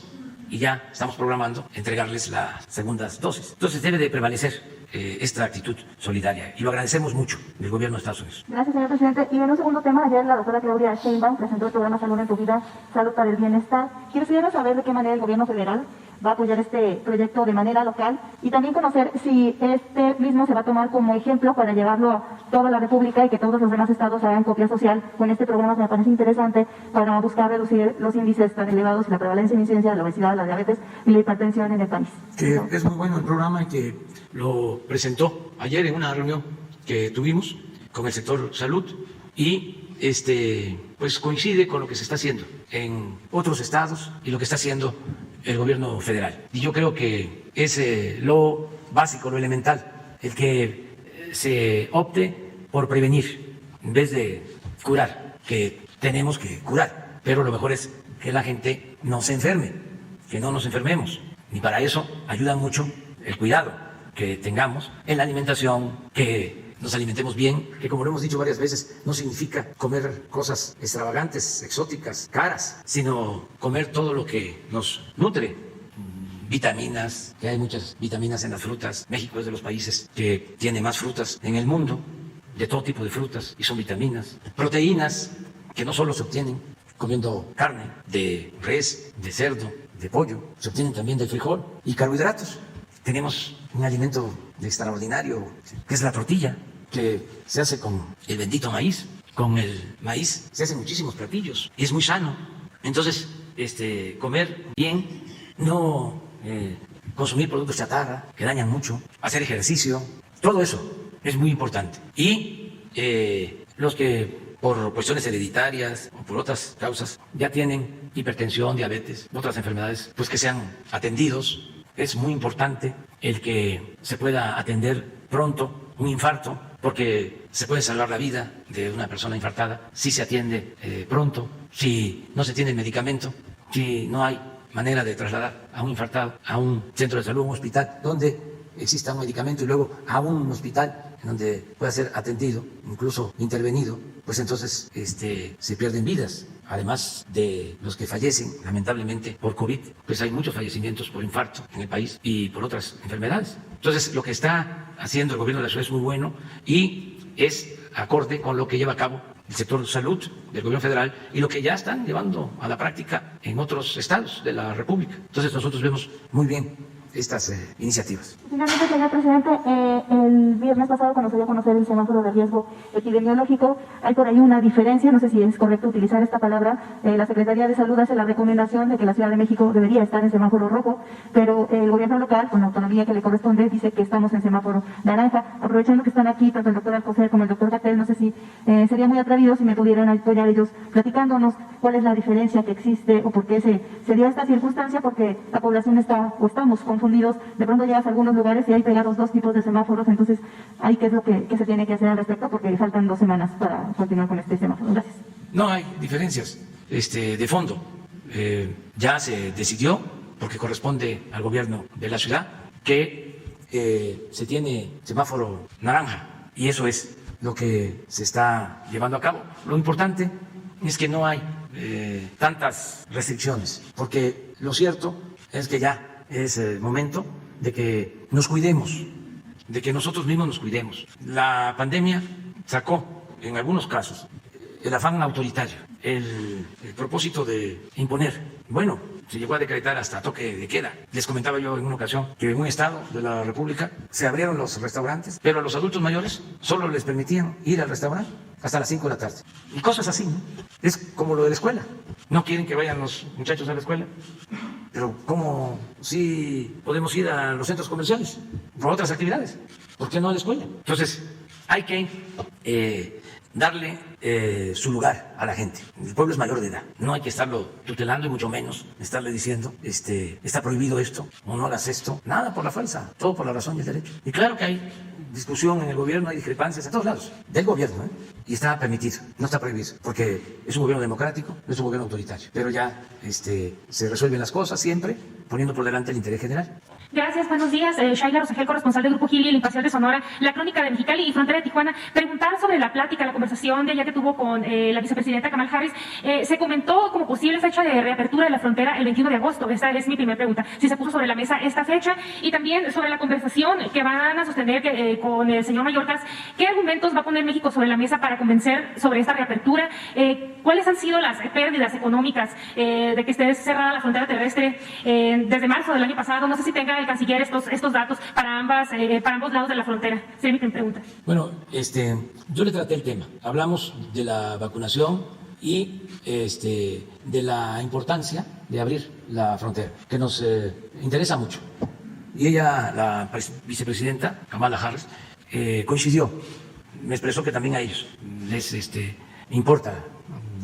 y ya estamos programando entregarles las segundas dosis. Entonces debe de prevalecer esta actitud solidaria y lo agradecemos mucho del gobierno de Estados Unidos. Gracias, señor presidente. Y en un segundo tema, ayer la doctora Claudia Sheinbaum presentó el programa Salud en tu Vida, Salud para el Bienestar. Quisiera saber de qué manera el gobierno federal va a apoyar este proyecto de manera local y también conocer si este mismo se va a tomar como ejemplo para llevarlo a toda la República y que todos los demás estados hagan copia social con este programa, que me parece interesante para buscar reducir los índices tan elevados y la prevalencia y incidencia de la obesidad, la diabetes y la hipertensión en el país. Que es muy bueno el programa y que lo presentó ayer en una reunión que tuvimos con el sector salud y pues coincide con lo que se está haciendo en otros estados y lo que está haciendo el gobierno federal. Y yo creo que es lo básico, lo elemental, el que se opte por prevenir en vez de curar, que tenemos que curar, pero lo mejor es que la gente no se enferme, que no nos enfermemos. Y para eso ayuda mucho el cuidado que tengamos en la alimentación, que nos alimentemos bien, que como lo hemos dicho varias veces, no significa comer cosas extravagantes, exóticas, caras, sino comer todo lo que nos nutre vitaminas, que hay muchas vitaminas en las frutas. México es de los países que tiene más frutas en el mundo, de todo tipo de frutas, y son vitaminas. Proteínas, que no solo se obtienen comiendo carne de res, de cerdo, de pollo, se obtienen también del frijol. Y carbohidratos. Tenemos un alimento extraordinario, que es la tortilla, que se hace con el bendito maíz. Con el maíz se hacen muchísimos platillos y es muy sano. Entonces, comer bien, no consumir productos chatarra que dañan mucho, hacer ejercicio, todo eso es muy importante. Y los que por cuestiones hereditarias o por otras causas ya tienen hipertensión, diabetes, otras enfermedades, pues que sean atendidos. Es muy importante el que se pueda atender pronto un infarto, porque se puede salvar la vida de una persona infartada si se atiende pronto, si no se tiene el medicamento, si no hay manera de trasladar a un infartado a un centro de salud, a un hospital donde exista un medicamento y luego a un hospital donde pueda ser atendido, incluso intervenido, pues entonces se pierden vidas. Además de los que fallecen, lamentablemente, por COVID, pues hay muchos fallecimientos por infarto en el país y por otras enfermedades. Entonces, lo que está haciendo el gobierno de la ciudad es muy bueno y es acorde con lo que lleva a cabo el sector salud del gobierno federal y lo que ya están llevando a la práctica en otros estados de la República. Entonces, nosotros vemos muy bien estas iniciativas. Finalmente, señor presidente, el viernes pasado, cuando se dio a conocer el semáforo de riesgo epidemiológico, hay por ahí una diferencia, no sé si es correcto utilizar esta palabra. La Secretaría de Salud hace la recomendación de que la Ciudad de México debería estar en semáforo rojo, pero el gobierno local, con la autonomía que le corresponde, dice que estamos en semáforo naranja. Aprovechando que están aquí tanto el doctor Alcocer como el doctor Gatell, no sé si sería muy atrevido si me pudieran apoyar ellos platicándonos cuál es la diferencia que existe o por qué se dio esta circunstancia, porque la población está o estamos confundidos. De pronto llegas a algunos lugares y hay pegados dos tipos de semáforos, entonces hay qué es lo que se tiene que hacer al respecto, porque faltan 2 semanas para continuar con este semáforo. Gracias. No hay diferencias de fondo. Ya se decidió, porque corresponde al gobierno de la ciudad, que se tiene semáforo naranja, y eso es lo que se está llevando a cabo. Lo importante es que no hay tantas restricciones, porque lo cierto es que ya es el momento de que nos cuidemos, de que nosotros mismos nos cuidemos. La pandemia sacó, en algunos casos, el afán autoritario, el propósito de imponer. Bueno, se llegó a decretar hasta toque de queda. Les comentaba yo en una ocasión que en un estado de la República se abrieron los restaurantes, pero a los adultos mayores solo les permitían ir al restaurante hasta las 5 de la tarde. Y cosas así, ¿no? Es como lo de la escuela. No quieren que vayan los muchachos a la escuela, pero ¿cómo sí podemos ir a los centros comerciales por otras actividades? ¿Por qué no a la escuela? Entonces, hay que darle su lugar a la gente. El pueblo es mayor de edad. No hay que estarlo tutelando y mucho menos estarle diciendo está prohibido esto o no hagas esto. Nada por la fuerza, todo por la razón y el derecho. Y claro que hay discusión en el gobierno, hay discrepancias en todos lados del gobierno, y está permitido, no está prohibido, porque es un gobierno democrático, no es un gobierno autoritario. Pero ya se resuelven las cosas siempre poniendo por delante el interés general. Gracias, buenos días. Shaila Rosagel, corresponsal del Grupo Gili, El Imparcial de Sonora, La Crónica de Mexicali y Frontera de Tijuana. Preguntar sobre la plática, la conversación de ella que tuvo con la vicepresidenta Kamala Harris. Se comentó como posible fecha de reapertura de la frontera el 21 de agosto. Esta es mi primera pregunta. Si se puso sobre la mesa esta fecha y también sobre la conversación que van a sostener con el señor Mayorkas. ¿Qué argumentos va a poner México sobre la mesa para convencer sobre esta reapertura? ¿Cuáles han sido las pérdidas económicas de que esté cerrada la frontera terrestre desde marzo del año pasado? No sé si tenga el canciller estos datos para ambos lados de la frontera. Sería mi pregunta. Bueno, yo le traté el tema. Hablamos de la vacunación y de la importancia de abrir la frontera, que nos interesa mucho. Y ella, la vicepresidenta Kamala Harris, coincidió. Me expresó que también a ellos les importa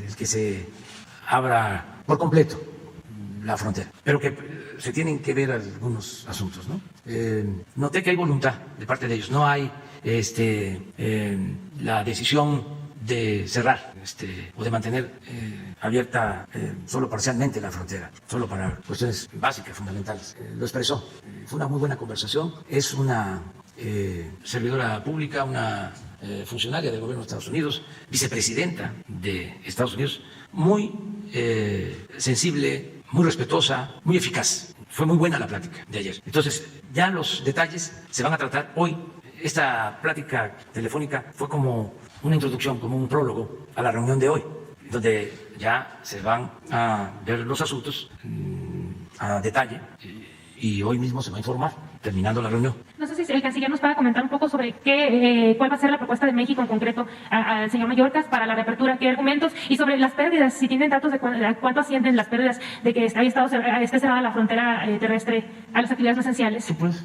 el que se abra por completo la frontera, pero que se tienen que ver algunos asuntos, ¿no? Noté que hay voluntad de parte de ellos, no hay la decisión de cerrar o de mantener abierta solo parcialmente la frontera, solo para cuestiones básicas, fundamentales. Lo expresó. Fue una muy buena conversación. Es una servidora pública, una funcionaria del gobierno de Estados Unidos, vicepresidenta de Estados Unidos, muy sensible, muy respetuosa, muy eficaz. fue muy buena la plática de ayer. Entonces, ya los detalles se van a tratar hoy. Esta plática telefónica fue como una introducción, como un prólogo a la reunión de hoy, donde ya se van a ver los asuntos a detalle y hoy mismo se va a informar, terminando la reunión. No sé si el canciller nos pueda comentar un poco sobre cuál va a ser la propuesta de México en concreto al señor Mayorkas para la reapertura, qué argumentos, y sobre las pérdidas, si tienen datos de cuánto ascienden las pérdidas de que esté cerrada la frontera terrestre a las actividades no esenciales. Sí, pues.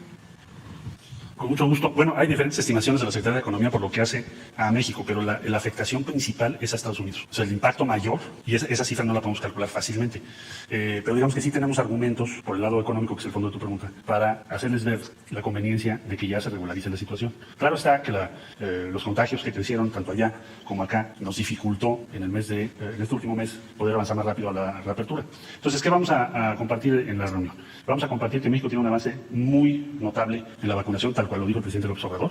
Con mucho gusto. Bueno, hay diferentes estimaciones de la Secretaría de Economía por lo que hace a México, pero la afectación principal es a Estados Unidos. O sea, el impacto mayor, y esa cifra no la podemos calcular fácilmente, pero digamos que sí tenemos argumentos por el lado económico, que es el fondo de tu pregunta, para hacerles ver la conveniencia de que ya se regularice la situación. Claro está que los contagios que crecieron tanto allá como acá nos dificultó en este último mes poder avanzar más rápido a la reapertura. Entonces, ¿qué vamos a compartir en la reunión? Vamos a compartir que México tiene un avance muy notable en la vacunación, tal cual lo dijo el presidente López Obrador,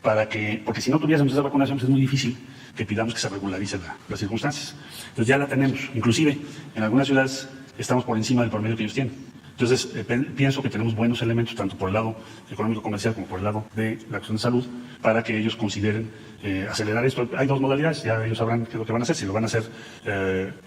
porque si no tuviésemos esa vacunación, pues es muy difícil que pidamos que se regularicen las circunstancias. Entonces ya la tenemos, inclusive en algunas ciudades estamos por encima del promedio que ellos tienen. Entonces pienso que tenemos buenos elementos, tanto por el lado económico-comercial como por el lado de la cuestión de salud, para que ellos consideren acelerar esto. Hay dos modalidades, ya ellos sabrán qué es lo que van a hacer, si lo van a hacer,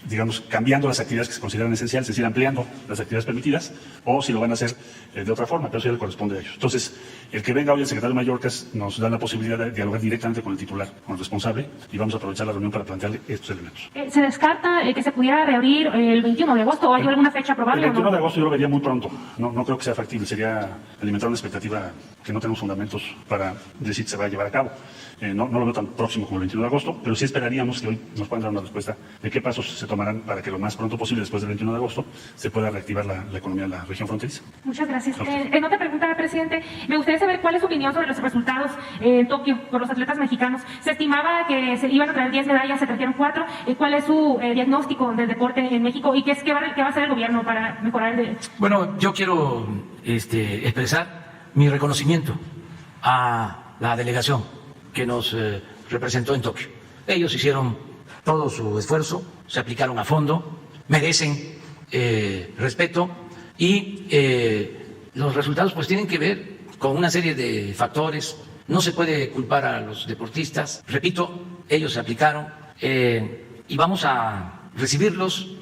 digamos, cambiando las actividades que se consideran esenciales, es decir, ampliando las actividades permitidas, o si lo van a hacer de otra forma, pero eso ya le corresponde a ellos. Entonces, el que venga hoy el secretario Mayorkas nos da la posibilidad de dialogar directamente con el titular, con el responsable, y vamos a aprovechar la reunión para plantearle estos elementos. ¿Se descarta que se pudiera reabrir el 21 de agosto o hay alguna fecha probable? El 21 de agosto yo lo vería muy pronto, no creo que sea factible, sería alimentar una expectativa que no tenemos fundamentos para decir que se va a llevar a cabo. No lo veo tan próximo como el 21 de agosto, pero sí esperaríamos que hoy nos puedan dar una respuesta de qué pasos se tomarán para que lo más pronto posible, después del 21 de agosto, se pueda reactivar la economía de la región fronteriza. Muchas gracias. En otra pregunta, presidente, me gustaría saber cuál es su opinión sobre los resultados en Tokio por los atletas mexicanos. Se estimaba que se iban a traer 10 medallas, se trajeron 4. ¿Cuál es su diagnóstico del deporte en México y qué va a hacer el gobierno para mejorar el deporte? Bueno, yo quiero expresar mi reconocimiento a la delegación que nos representó en Tokio. Ellos hicieron todo su esfuerzo, se aplicaron a fondo, merecen respeto y los resultados pues tienen que ver con una serie de factores. No se puede culpar a los deportistas. Repito, ellos se aplicaron y vamos a recibirlos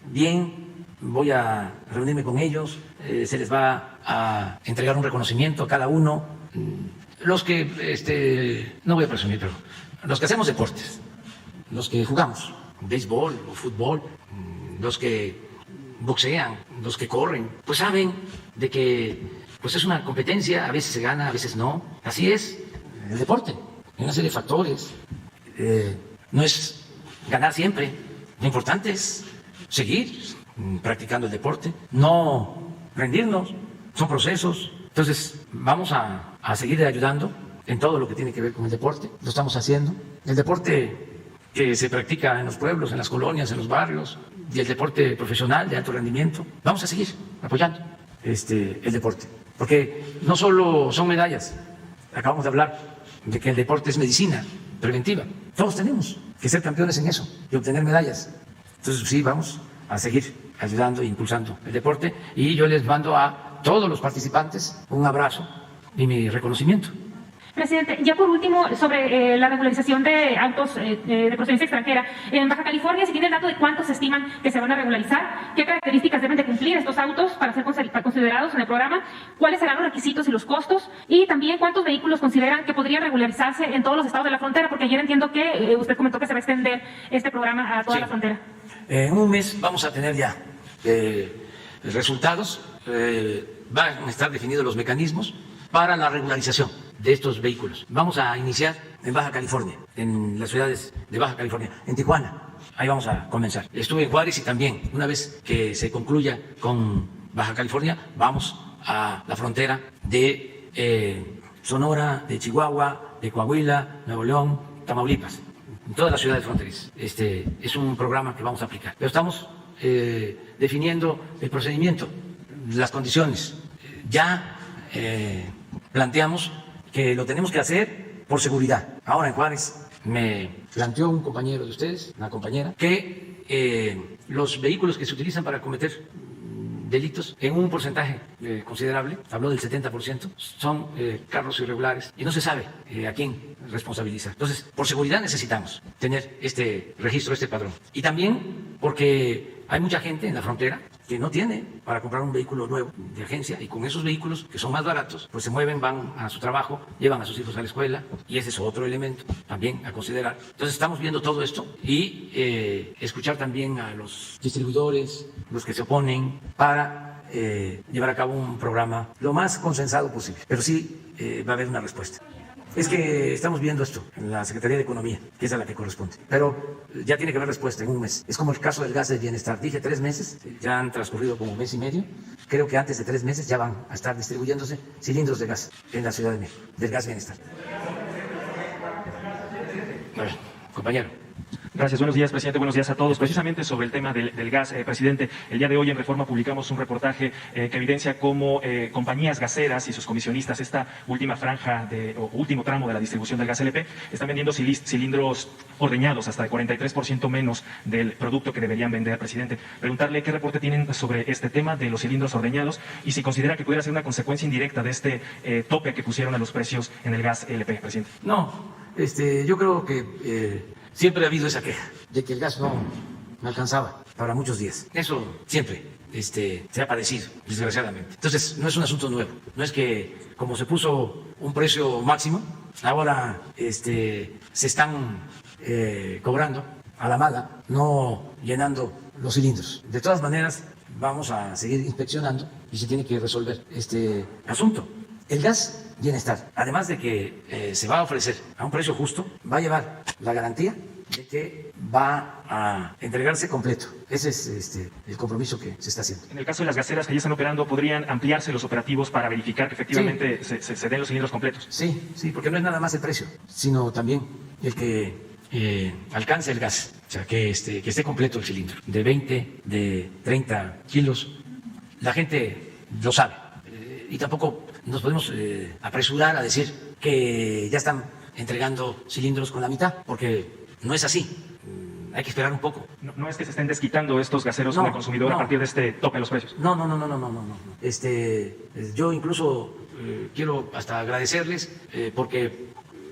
bien. Voy a reunirme con ellos, se les va a entregar un reconocimiento a cada uno. Los que, no voy a presumir, pero los que hacemos deportes, los que jugamos béisbol o fútbol, los que boxean, los que corren, pues saben de que pues es una competencia, a veces se gana, a veces no. Así es el deporte, hay una serie de factores. No es ganar siempre, lo importante es seguir practicando el deporte, no rendirnos, son procesos. Entonces vamos a seguir ayudando en todo lo que tiene que ver con el deporte, lo estamos haciendo. El deporte que se practica en los pueblos, en las colonias, en los barrios, y el deporte profesional de alto rendimiento, vamos a seguir apoyando el deporte, porque no solo son medallas, acabamos de hablar de que el deporte es medicina preventiva, todos tenemos que ser campeones en eso y obtener medallas. Entonces sí, vamos a seguir ayudando e impulsando el deporte, y yo les mando a todos los participantes un abrazo y mi reconocimiento. Presidente, ya por último, sobre la regularización de autos de procedencia extranjera. En Baja California, si tiene el dato de cuántos se estiman que se van a regularizar, qué características deben de cumplir estos autos para ser considerados en el programa, cuáles serán los requisitos y los costos, y también cuántos vehículos consideran que podrían regularizarse en todos los estados de la frontera, porque ayer entiendo que usted comentó que se va a extender este programa a toda la frontera. En un mes vamos a tener ya resultados, van a estar definidos los mecanismos para la regularización de estos vehículos. Vamos a iniciar en Baja California, en las ciudades de Baja California, en Tijuana. Ahí vamos a comenzar. Estuve en Juárez y también, una vez que se concluya con Baja California, vamos a la frontera de Sonora, de Chihuahua, de Coahuila, Nuevo León, Tamaulipas, en todas las ciudades fronterizas. Es un programa que vamos a aplicar. Pero estamos definiendo el procedimiento, las condiciones. Ya planteamos que lo tenemos que hacer por seguridad. Ahora en Juárez me planteó un compañero de ustedes, una compañera, que los vehículos que se utilizan para cometer delitos en un porcentaje considerable, habló del 70%, son carros irregulares y no se sabe a quién responsabilizar. Entonces, por seguridad necesitamos tener este registro, este padrón. Y también porque hay mucha gente en la frontera que no tiene para comprar un vehículo nuevo de agencia y con esos vehículos que son más baratos, pues se mueven, van a su trabajo, llevan a sus hijos a la escuela y ese es otro elemento también a considerar. Entonces estamos viendo todo esto y escuchar también a los distribuidores, los que se oponen para llevar a cabo un programa lo más consensado posible. Pero sí va a haber una respuesta. Es que estamos viendo esto en la Secretaría de Economía, que es a la que corresponde. Pero ya tiene que haber respuesta en un mes. Es como el caso del gas del bienestar. Dije 3 meses, ya han transcurrido como 1 mes y medio. Creo que antes de 3 meses ya van a estar distribuyéndose cilindros de gas en la Ciudad de México, del gas bienestar. A ver, compañero. Gracias, buenos días, presidente, buenos días a todos. Precisamente sobre el tema del gas, presidente, el día de hoy en Reforma publicamos un reportaje que evidencia cómo compañías gaseras y sus comisionistas, esta última franja o último tramo de la distribución del gas LP, están vendiendo cilindros ordeñados hasta el 43% menos del producto que deberían vender, presidente. Preguntarle qué reporte tienen sobre este tema de los cilindros ordeñados y si considera que pudiera ser una consecuencia indirecta de este tope que pusieron a los precios en el gas LP, presidente. No, yo creo que siempre ha habido esa queja de que el gas no alcanzaba para muchos días. Eso siempre se ha padecido, desgraciadamente. Entonces, no es un asunto nuevo. No es que, como se puso un precio máximo, ahora se están cobrando a la mala, no llenando los cilindros. De todas maneras, vamos a seguir inspeccionando y se tiene que resolver este asunto. El gas bienestar, además de que se va a ofrecer a un precio justo, va a llevar la garantía de que va a entregarse completo. Ese es el compromiso que se está haciendo. En el caso de las gaseras que ya están operando, ¿podrían ampliarse los operativos para verificar que efectivamente se den los cilindros completos? Sí, porque no es nada más el precio, sino también el que alcance el gas, o sea, que esté completo el cilindro, de 20, de 30 kilos. La gente lo sabe y tampoco nos podemos apresurar a decir que ya están entregando cilindros con la mitad, porque no es así. Hay que esperar un poco. No es que se estén desquitando estos gaseros con el consumidor a partir de este tope en los precios. No. Yo incluso quiero hasta agradecerles porque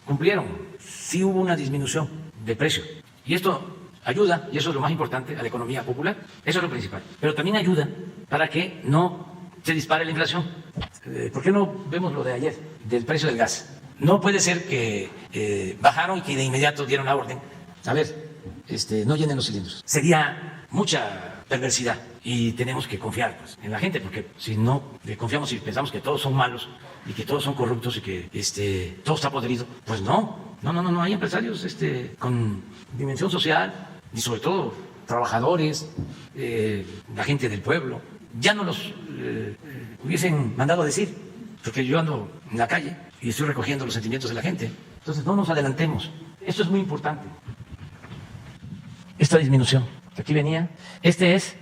cumplieron. Sí hubo una disminución de precio. Y esto ayuda, y eso es lo más importante, a la economía popular. Eso es lo principal. Pero también ayuda para que no se dispare la inflación. ¿Por qué no vemos lo de ayer, del precio del gas? No puede ser que bajaron y que de inmediato dieron la orden. A ver, no llenen los cilindros. Sería mucha perversidad y tenemos que confiar pues, en la gente, porque si no confiamos y pensamos que todos son malos y que todos son corruptos y que todo está podrido, pues no. Hay empresarios con dimensión social y sobre todo trabajadores, la gente del pueblo. Ya no los hubiesen mandado a decir, porque yo ando en la calle y estoy recogiendo los sentimientos de la gente. Entonces no nos adelantemos. Esto es muy importante. Esta disminución, aquí venía, este es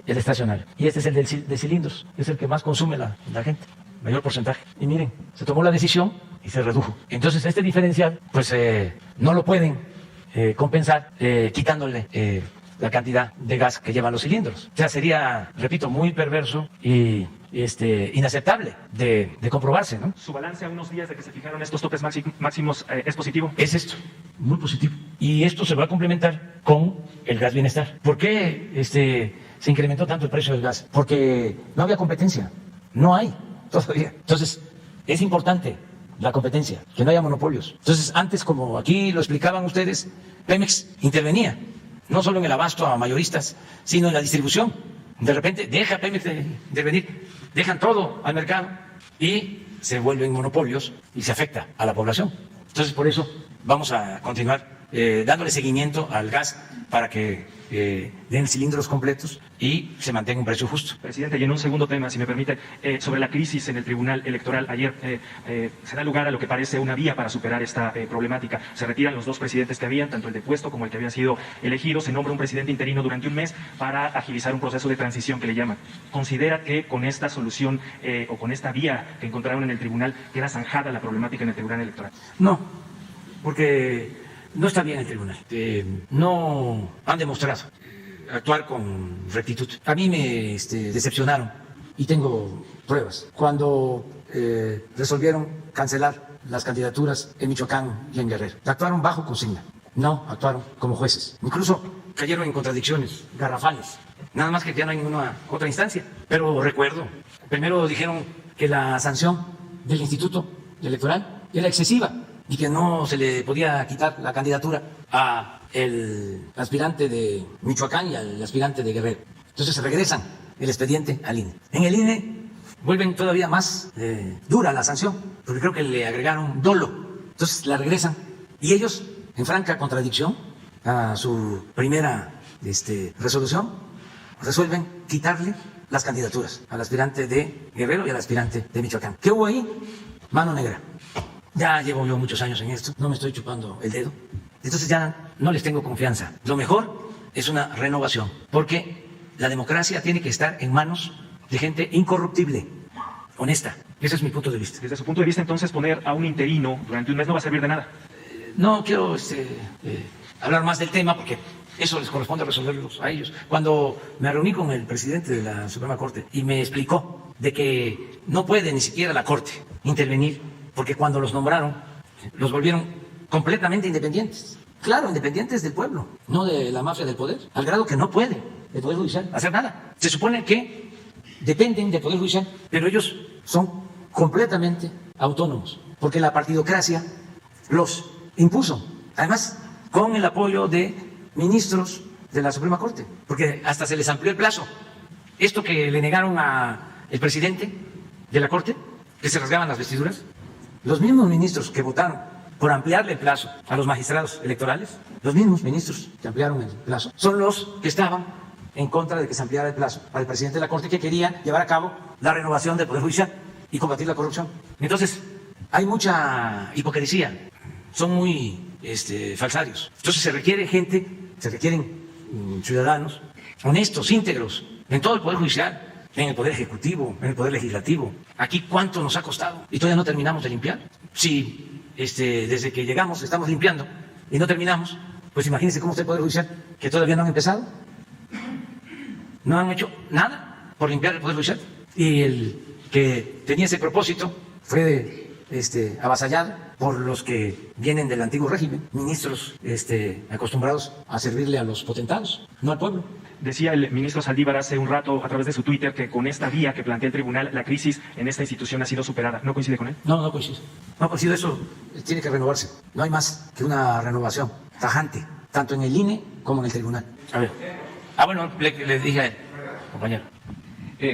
el estacionario y este es el de cilindros, es el que más consume la gente, mayor porcentaje. Y miren, se tomó la decisión y se redujo. Entonces este diferencial, pues no lo pueden compensar quitándole la cantidad de gas que llevan los cilindros. O sea, sería, repito, muy perverso y inaceptable de comprobarse, ¿no? ¿Su balance a unos días de que se fijaron estos topes máximos es positivo? Es esto, muy positivo. Y esto se va a complementar con el gas bienestar. ¿Por qué se incrementó tanto el precio del gas? Porque no había competencia, no hay todavía. Entonces, es importante la competencia, que no haya monopolios. Entonces, antes, como aquí lo explicaban ustedes, Pemex intervenía, no solo en el abasto a mayoristas, sino en la distribución. De repente deja Pemex de intervenir, dejan todo al mercado y se vuelven monopolios y se afecta a la población. Entonces, por eso vamos a continuar dándole seguimiento al gas para que den cilindros completos y se mantenga un precio justo. Presidente, y en un segundo tema, si me permite, sobre la crisis en el Tribunal Electoral. Ayer se da lugar a lo que parece una vía para superar esta problemática. Se retiran los 2 presidentes que habían, tanto el depuesto como el que había sido elegido. Se nombra un presidente interino durante un mes para agilizar un proceso de transición que le llaman. ¿Considera que con esta solución o con esta vía que encontraron en el tribunal queda zanjada la problemática en el Tribunal Electoral? No, porque no está bien el tribunal. No han demostrado actuar con rectitud. A mí me decepcionaron y tengo pruebas. Cuando resolvieron cancelar las candidaturas en Michoacán y en Guerrero, actuaron bajo consigna, no actuaron como jueces. Incluso cayeron en contradicciones garrafales. Nada más que ya no hay ninguna otra instancia. Pero recuerdo, primero dijeron que la sanción del Instituto Electoral era excesiva y que no se le podía quitar la candidatura a el aspirante de Michoacán y al aspirante de Guerrero. Entonces regresan el expediente al INE. En el INE vuelven todavía más dura la sanción, porque creo que le agregaron dolo. Entonces la regresan y ellos, en franca contradicción a su primera resolución, resuelven quitarle las candidaturas al aspirante de Guerrero y al aspirante de Michoacán. ¿Qué hubo ahí? Mano negra. Ya llevo yo muchos años en esto, no me estoy chupando el dedo, entonces ya no les tengo confianza. Lo mejor es una renovación, porque la democracia tiene que estar en manos de gente incorruptible, honesta. Ese es mi punto de vista. Desde su punto de vista, entonces, poner a un interino durante un mes no va a servir de nada. No quiero hablar más del tema, porque eso les corresponde resolverlos a ellos. Cuando me reuní con el presidente de la Suprema Corte y me explicó de que no puede ni siquiera la Corte intervenir, porque cuando los nombraron, los volvieron completamente independientes. Claro, independientes del pueblo, no de la mafia del poder, al grado que no puede el Poder Judicial hacer nada. Se supone que dependen del Poder Judicial, pero ellos son completamente autónomos, porque la partidocracia los impuso, además con el apoyo de ministros de la Suprema Corte, porque hasta se les amplió el plazo. Esto que le negaron al presidente de la Corte, que se rasgaban las vestiduras, los mismos ministros que votaron por ampliarle el plazo a los magistrados electorales, los mismos ministros que ampliaron el plazo, son los que estaban en contra de que se ampliara el plazo para el presidente de la Corte, que quería llevar a cabo la renovación del Poder Judicial y combatir la corrupción. Entonces, hay mucha hipocresía, son muy falsarios. Entonces se requiere gente, se requieren ciudadanos honestos, íntegros, en todo el Poder Judicial, en el Poder Ejecutivo, en el Poder Legislativo. Aquí, ¿cuánto nos ha costado? Y todavía no terminamos de limpiar. Si desde que llegamos estamos limpiando y no terminamos, pues imagínense cómo está el Poder Judicial, que todavía no han empezado. No han hecho nada por limpiar el Poder Judicial. Y el que tenía ese propósito fue avasallado por los que vienen del antiguo régimen, ministros acostumbrados a servirle a los potentados, no al pueblo. Decía el ministro Saldívar hace un rato a través de su Twitter que con esta vía que plantea el tribunal, la crisis en esta institución ha sido superada. ¿No coincide con él? No coincido. No coincido, eso tiene que renovarse. No hay más que una renovación tajante, tanto en el INE como en el tribunal. A ver. Bueno, le dije a él, compañero.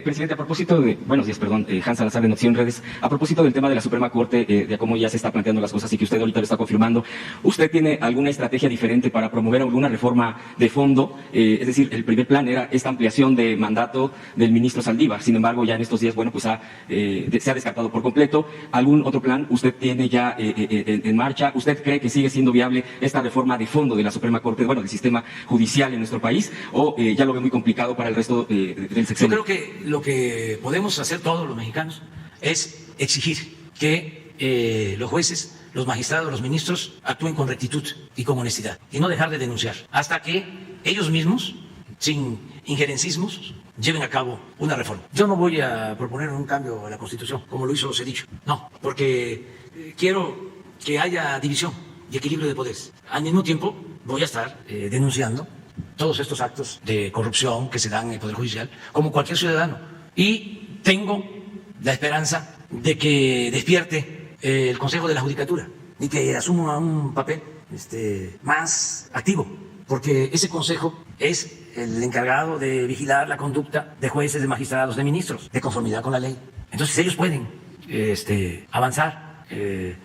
Presidente, a propósito de, buenos días, perdón, Hans Salazar de Noticias Redes, a propósito del tema de la Suprema Corte, de cómo ya se está planteando las cosas y que usted ahorita lo está confirmando, ¿usted tiene alguna estrategia diferente para promover alguna reforma de fondo? Es decir, el primer plan era esta ampliación de mandato del ministro Saldívar, sin embargo, ya en estos días, bueno, pues se ha descartado por completo. ¿Algún otro plan usted tiene ya en marcha? ¿Usted cree que sigue siendo viable esta reforma de fondo de la Suprema Corte, bueno, del sistema judicial en nuestro país, o ya lo ve muy complicado para el resto del sexenio? Yo creo que lo que podemos hacer todos los mexicanos es exigir que los jueces, los magistrados, los ministros actúen con rectitud y con honestidad y no dejar de denunciar hasta que ellos mismos, sin injerencismos, lleven a cabo una reforma. Yo no voy a proponer un cambio a la Constitución como lo hizo Cedillo, no, porque quiero que haya división y equilibrio de poderes. Al mismo tiempo voy a estar denunciando todos estos actos de corrupción que se dan en el Poder Judicial, como cualquier ciudadano. Y tengo la esperanza de que despierte el Consejo de la Judicatura y que asuma un papel más activo, porque ese Consejo es el encargado de vigilar la conducta de jueces, de magistrados, de ministros, de conformidad con la ley. Entonces ellos pueden avanzar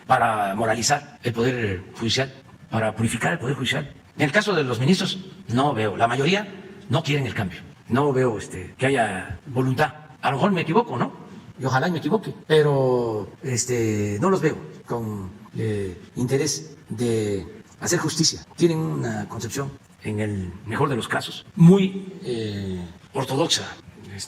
para moralizar el Poder Judicial, para purificar el Poder Judicial. En el caso de los ministros, no veo, la mayoría no quieren el cambio, no veo que haya voluntad. A lo mejor me equivoco, ¿no? Y ojalá me equivoque, pero no los veo con interés de hacer justicia. Tienen una concepción, en el mejor de los casos, muy ortodoxa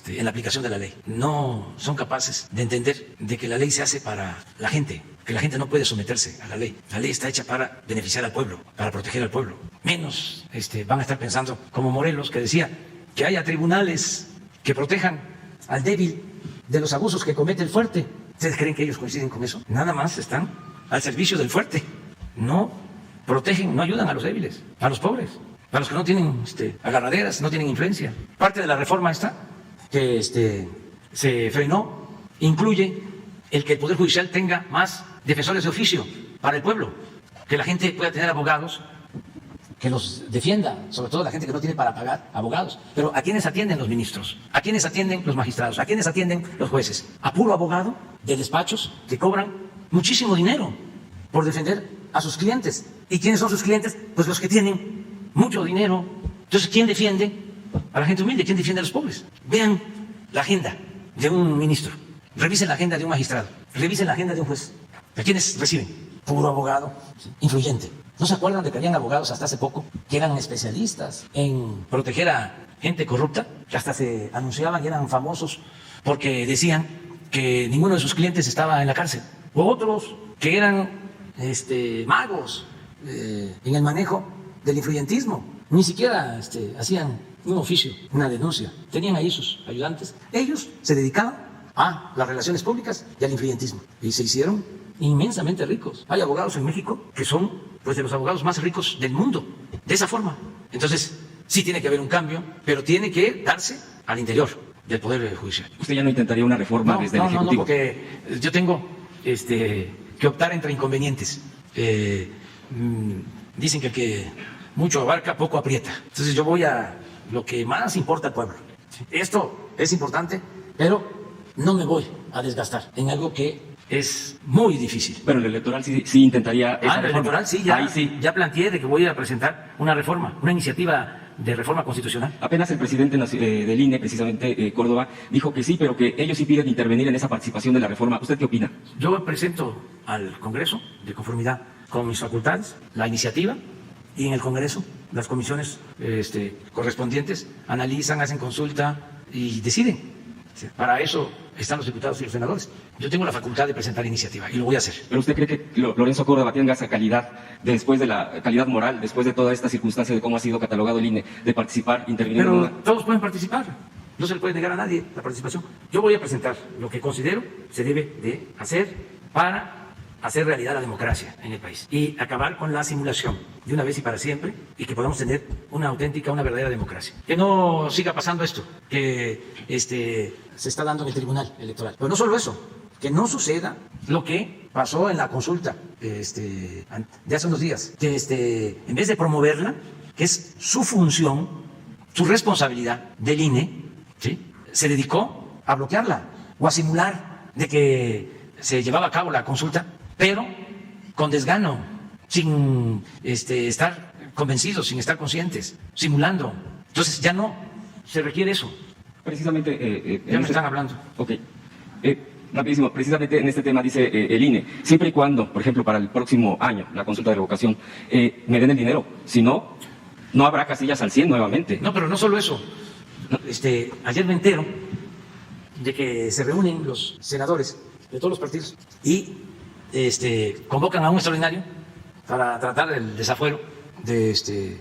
en la aplicación de la ley. No son capaces de entender de que la ley se hace para la gente, que la gente no puede someterse a la ley. La ley está hecha para beneficiar al pueblo, para proteger al pueblo. menos van a estar pensando como Morelos, que decía que haya tribunales que protejan al débil de los abusos que comete el fuerte. ¿Ustedes creen que ellos coinciden con eso? Nada más están al servicio del fuerte. No protegen, no ayudan a los débiles, a los pobres, a los que no tienen agarraderas, no tienen influencia. Parte de la reforma esta que se frenó incluye el que el Poder Judicial tenga más defensores de oficio para el pueblo, que la gente pueda tener abogados que los defienda, sobre todo la gente que no tiene para pagar abogados. Pero ¿a quiénes atienden los ministros? ¿A quiénes atienden los magistrados? ¿A quiénes atienden los jueces? A puro abogado de despachos que cobran muchísimo dinero por defender a sus clientes. ¿Y quiénes son sus clientes? Pues los que tienen mucho dinero. Entonces, ¿quién defiende a la gente humilde? ¿Quién defiende a los pobres? Vean la agenda de un ministro, revisen la agenda de un magistrado, revisen la agenda de un juez. ¿A quiénes reciben? Puro abogado influyente. ¿No se acuerdan de que habían abogados hasta hace poco que eran especialistas en proteger a gente corrupta? Que hasta se anunciaban y eran famosos porque decían que ninguno de sus clientes estaba en la cárcel. O otros que eran magos en el manejo del influyentismo. Ni siquiera hacían un oficio, una denuncia. Tenían ahí sus ayudantes. Ellos se dedicaban a las relaciones públicas y al influyentismo. Y se hicieron inmensamente ricos. Hay abogados en México que son de los abogados más ricos del mundo, de esa forma. Entonces, sí tiene que haber un cambio, pero tiene que darse al interior del Poder Judicial. ¿Usted ya no intentaría una reforma desde el Ejecutivo? No, porque yo tengo que optar entre inconvenientes. Dicen que el que mucho abarca, poco aprieta. Entonces yo voy a lo que más importa al pueblo. Esto es importante, pero no me voy a desgastar en algo que es muy difícil. Pero el electoral sí intentaría esa el reforma. electoral ya planteé de que voy a presentar una reforma, una iniciativa de reforma constitucional. Apenas el presidente del INE, precisamente Córdoba, dijo que sí, pero que ellos sí piden intervenir en esa participación de la reforma. ¿Usted qué opina? Yo presento al Congreso, de conformidad con mis facultades, la iniciativa, y en el Congreso las comisiones correspondientes analizan, hacen consulta y deciden. Para eso están los diputados y los senadores. Yo tengo la facultad de presentar iniciativa y lo voy a hacer. ¿Pero usted cree que Lorenzo Córdoba tenga esa calidad, después de la calidad moral, después de toda esta circunstancia de cómo ha sido catalogado el INE, de participar, intervenir? Pero todos pueden participar. No se le puede negar a nadie la participación. Yo voy a presentar lo que considero se debe de hacer para hacer realidad la democracia en el país y acabar con la simulación de una vez y para siempre y que podamos tener una auténtica, una verdadera democracia. Que no siga pasando esto que se está dando en el Tribunal Electoral. Pero no solo eso, que no suceda lo que pasó en la consulta de hace unos días, que en vez de promoverla, que es su función, su responsabilidad del INE, ¿sí?, se dedicó a bloquearla o a simular de que se llevaba a cabo la consulta, pero con desgano, sin estar convencidos, sin estar conscientes, simulando. Entonces ya no se requiere eso. Precisamente... ya me están hablando. Ok. Rapidísimo, precisamente en este tema dice el INE, siempre y cuando, por ejemplo, para el próximo año, la consulta de revocación, me den el dinero. Si no, no habrá casillas al 100 nuevamente. No, pero no solo eso. Ayer me entero de que se reúnen los senadores de todos los partidos y convocan a un extraordinario para tratar el desafuero de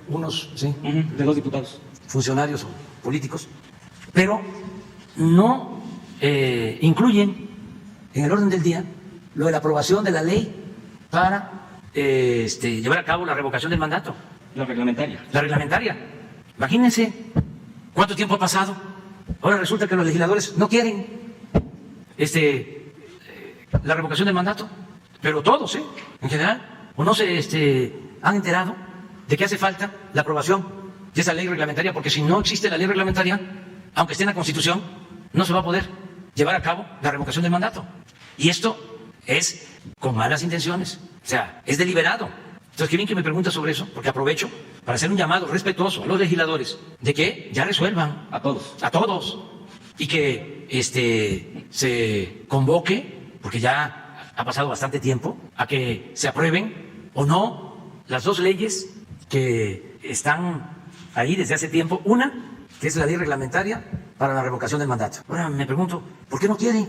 unos de 2 diputados, funcionarios o políticos, pero no incluyen en el orden del día lo de la aprobación de la ley para llevar a cabo la revocación del mandato. La reglamentaria. La reglamentaria. Imagínense cuánto tiempo ha pasado. Ahora resulta que los legisladores no quieren la revocación del mandato, pero todos, en general, o no se han enterado de que hace falta la aprobación de esa ley reglamentaria, porque si no existe la ley reglamentaria, aunque esté en la Constitución, no se va a poder llevar a cabo la revocación del mandato. Y esto es con malas intenciones, o sea, es deliberado. Entonces, qué bien que me pregunta sobre eso, porque aprovecho para hacer un llamado respetuoso a los legisladores de que ya resuelvan a todos, y que se convoque, porque ya ha pasado bastante tiempo, a que se aprueben o no las 2 leyes que están ahí desde hace tiempo. Una, que es la ley reglamentaria para la revocación del mandato. Ahora me pregunto, ¿por qué no quieren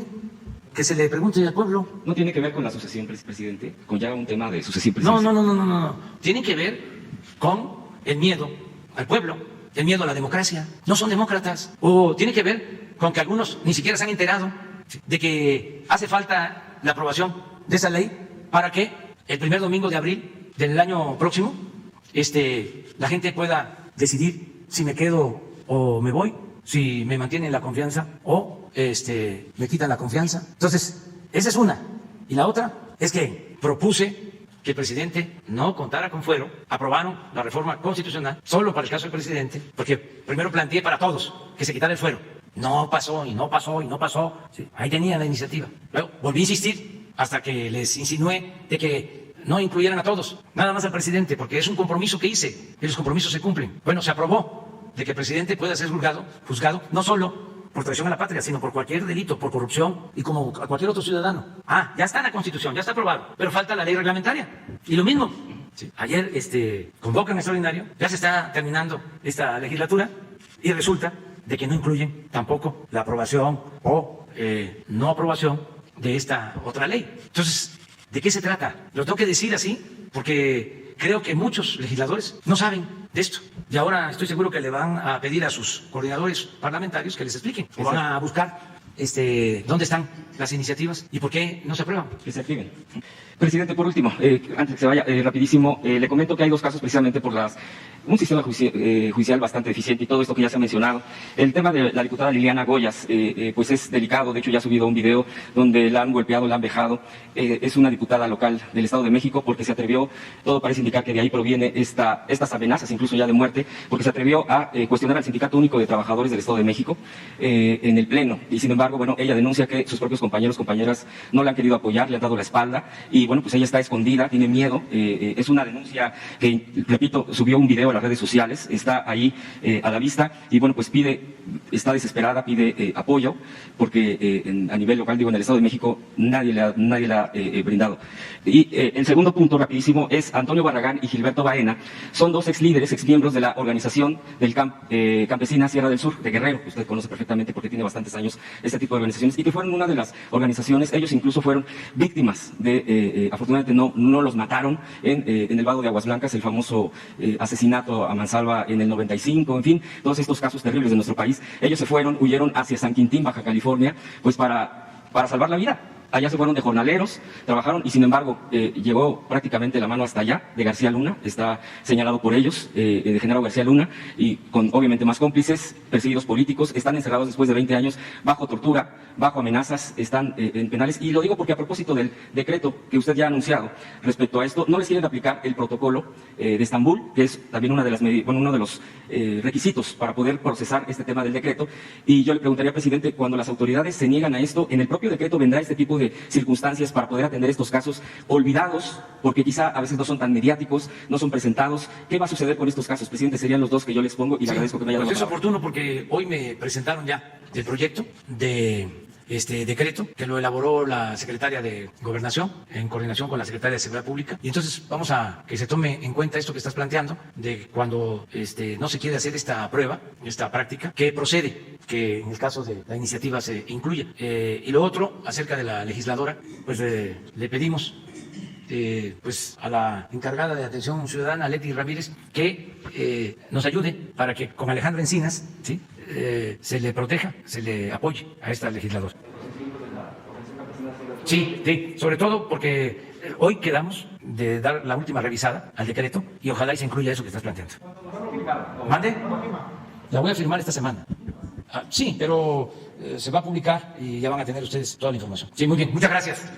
que se le pregunte al pueblo? ¿No tiene que ver con la sucesión, presidente? ¿Con ya un tema de sucesión presidencial? No. Tiene que ver con el miedo al pueblo, el miedo a la democracia. No son demócratas. O tiene que ver con que algunos ni siquiera se han enterado de que hace falta la aprobación de esa ley para que el primer domingo de abril del año próximo la gente pueda decidir si me quedo o me voy, si me mantienen la confianza o me quitan la confianza. Entonces, esa es una. Y la otra es que propuse que el presidente no contara con fuero. Aprobaron la reforma constitucional solo para el caso del presidente, porque primero planteé para todos que se quitara el fuero. No pasó, y no pasó, y no pasó. Sí, ahí tenía la iniciativa. Luego volví a insistir hasta que les insinué de que no incluyeran a todos, nada más al presidente, porque es un compromiso que hice y los compromisos se cumplen. Bueno, se aprobó de que el presidente pueda ser juzgado no solo por traición a la patria, sino por cualquier delito, por corrupción y como a cualquier otro ciudadano. Ya está en la Constitución, ya está aprobado, pero falta la ley reglamentaria. Y lo mismo, sí, ayer convocan extraordinario, ya se está terminando esta legislatura y resulta de que no incluyen tampoco la aprobación o no aprobación de esta otra ley. Entonces, ¿de qué se trata? Lo tengo que decir así porque creo que muchos legisladores no saben de esto. Y ahora estoy seguro que le van a pedir a sus coordinadores parlamentarios que les expliquen. O van a buscar dónde están las iniciativas y por qué no se aprueban. Que se activen. Presidente, por último, antes que se vaya, rapidísimo, le comento que hay dos casos precisamente por un sistema judicial bastante deficiente y todo esto que ya se ha mencionado. El tema de la diputada Liliana Goyas, pues es delicado. De hecho, ya ha subido un video donde la han golpeado, la han vejado. Es una diputada local del Estado de México porque se atrevió, todo parece indicar que de ahí proviene estas amenazas, incluso ya de muerte, porque se atrevió a cuestionar al Sindicato Único de Trabajadores del Estado de México en el Pleno. Y sin embargo, bueno, ella denuncia que sus propios compañeras no le han querido apoyar, le han dado la espalda y bueno, pues ella está escondida, tiene miedo. Es una denuncia que, repito, subió un video a las redes sociales, está ahí a la vista y bueno, pues está desesperada, pide apoyo porque a nivel local, digo, en el Estado de México nadie le ha brindado. Y el segundo punto rapidísimo es Antonio Barragán y Gilberto Baena, son dos exlíderes, exmiembros de la organización del Campesina Sierra del Sur de Guerrero, que usted conoce perfectamente porque tiene bastantes años este tipo de organizaciones y que fueron una de las organizaciones, ellos incluso fueron víctimas de, afortunadamente no los mataron en el Vado de Aguas Blancas, el famoso asesinato a mansalva en el 95, en fin, todos estos casos terribles de nuestro país. Ellos huyeron hacia San Quintín, Baja California, pues para salvar la vida. Allá se fueron de jornaleros, trabajaron y sin embargo llegó prácticamente la mano hasta allá de García Luna, está señalado por ellos, de Genaro García Luna, y con obviamente más cómplices, perseguidos políticos, están encerrados después de 20 años bajo tortura, bajo amenazas, están en penales. Y lo digo porque a propósito del decreto que usted ya ha anunciado respecto a esto, no les quieren aplicar el protocolo de Estambul, que es también uno de los requisitos para poder procesar este tema del decreto. Y yo le preguntaría, presidente, cuando las autoridades se niegan a esto, en el propio decreto vendrá este tipo de circunstancias para poder atender estos casos olvidados, porque quizá a veces no son tan mediáticos, no son presentados. ¿Qué va a suceder con estos casos, presidente? Serían los dos que yo les pongo y le agradezco que me haya dado la palabra. Es oportuno porque hoy me presentaron ya el proyecto de este decreto que lo elaboró la secretaria de Gobernación en coordinación con la secretaria de Seguridad Pública, y entonces vamos a que se tome en cuenta esto que estás planteando de cuando no se quiere hacer esta prueba, esta práctica, que procede que en el caso de la iniciativa se incluya. Y lo otro acerca de la legisladora, pues le pedimos pues a la encargada de atención ciudadana, Leti Ramírez, que nos ayude para que con Alejandro Encinas, ¿sí?, se le proteja, se le apoye a esta legisladora. Sí, sobre todo porque hoy quedamos de dar la última revisada al decreto y ojalá y se incluya eso que estás planteando. ¿Mande? La voy a firmar esta semana. Sí, pero se va a publicar y ya van a tener ustedes toda la información. Sí, muy bien. Muchas gracias.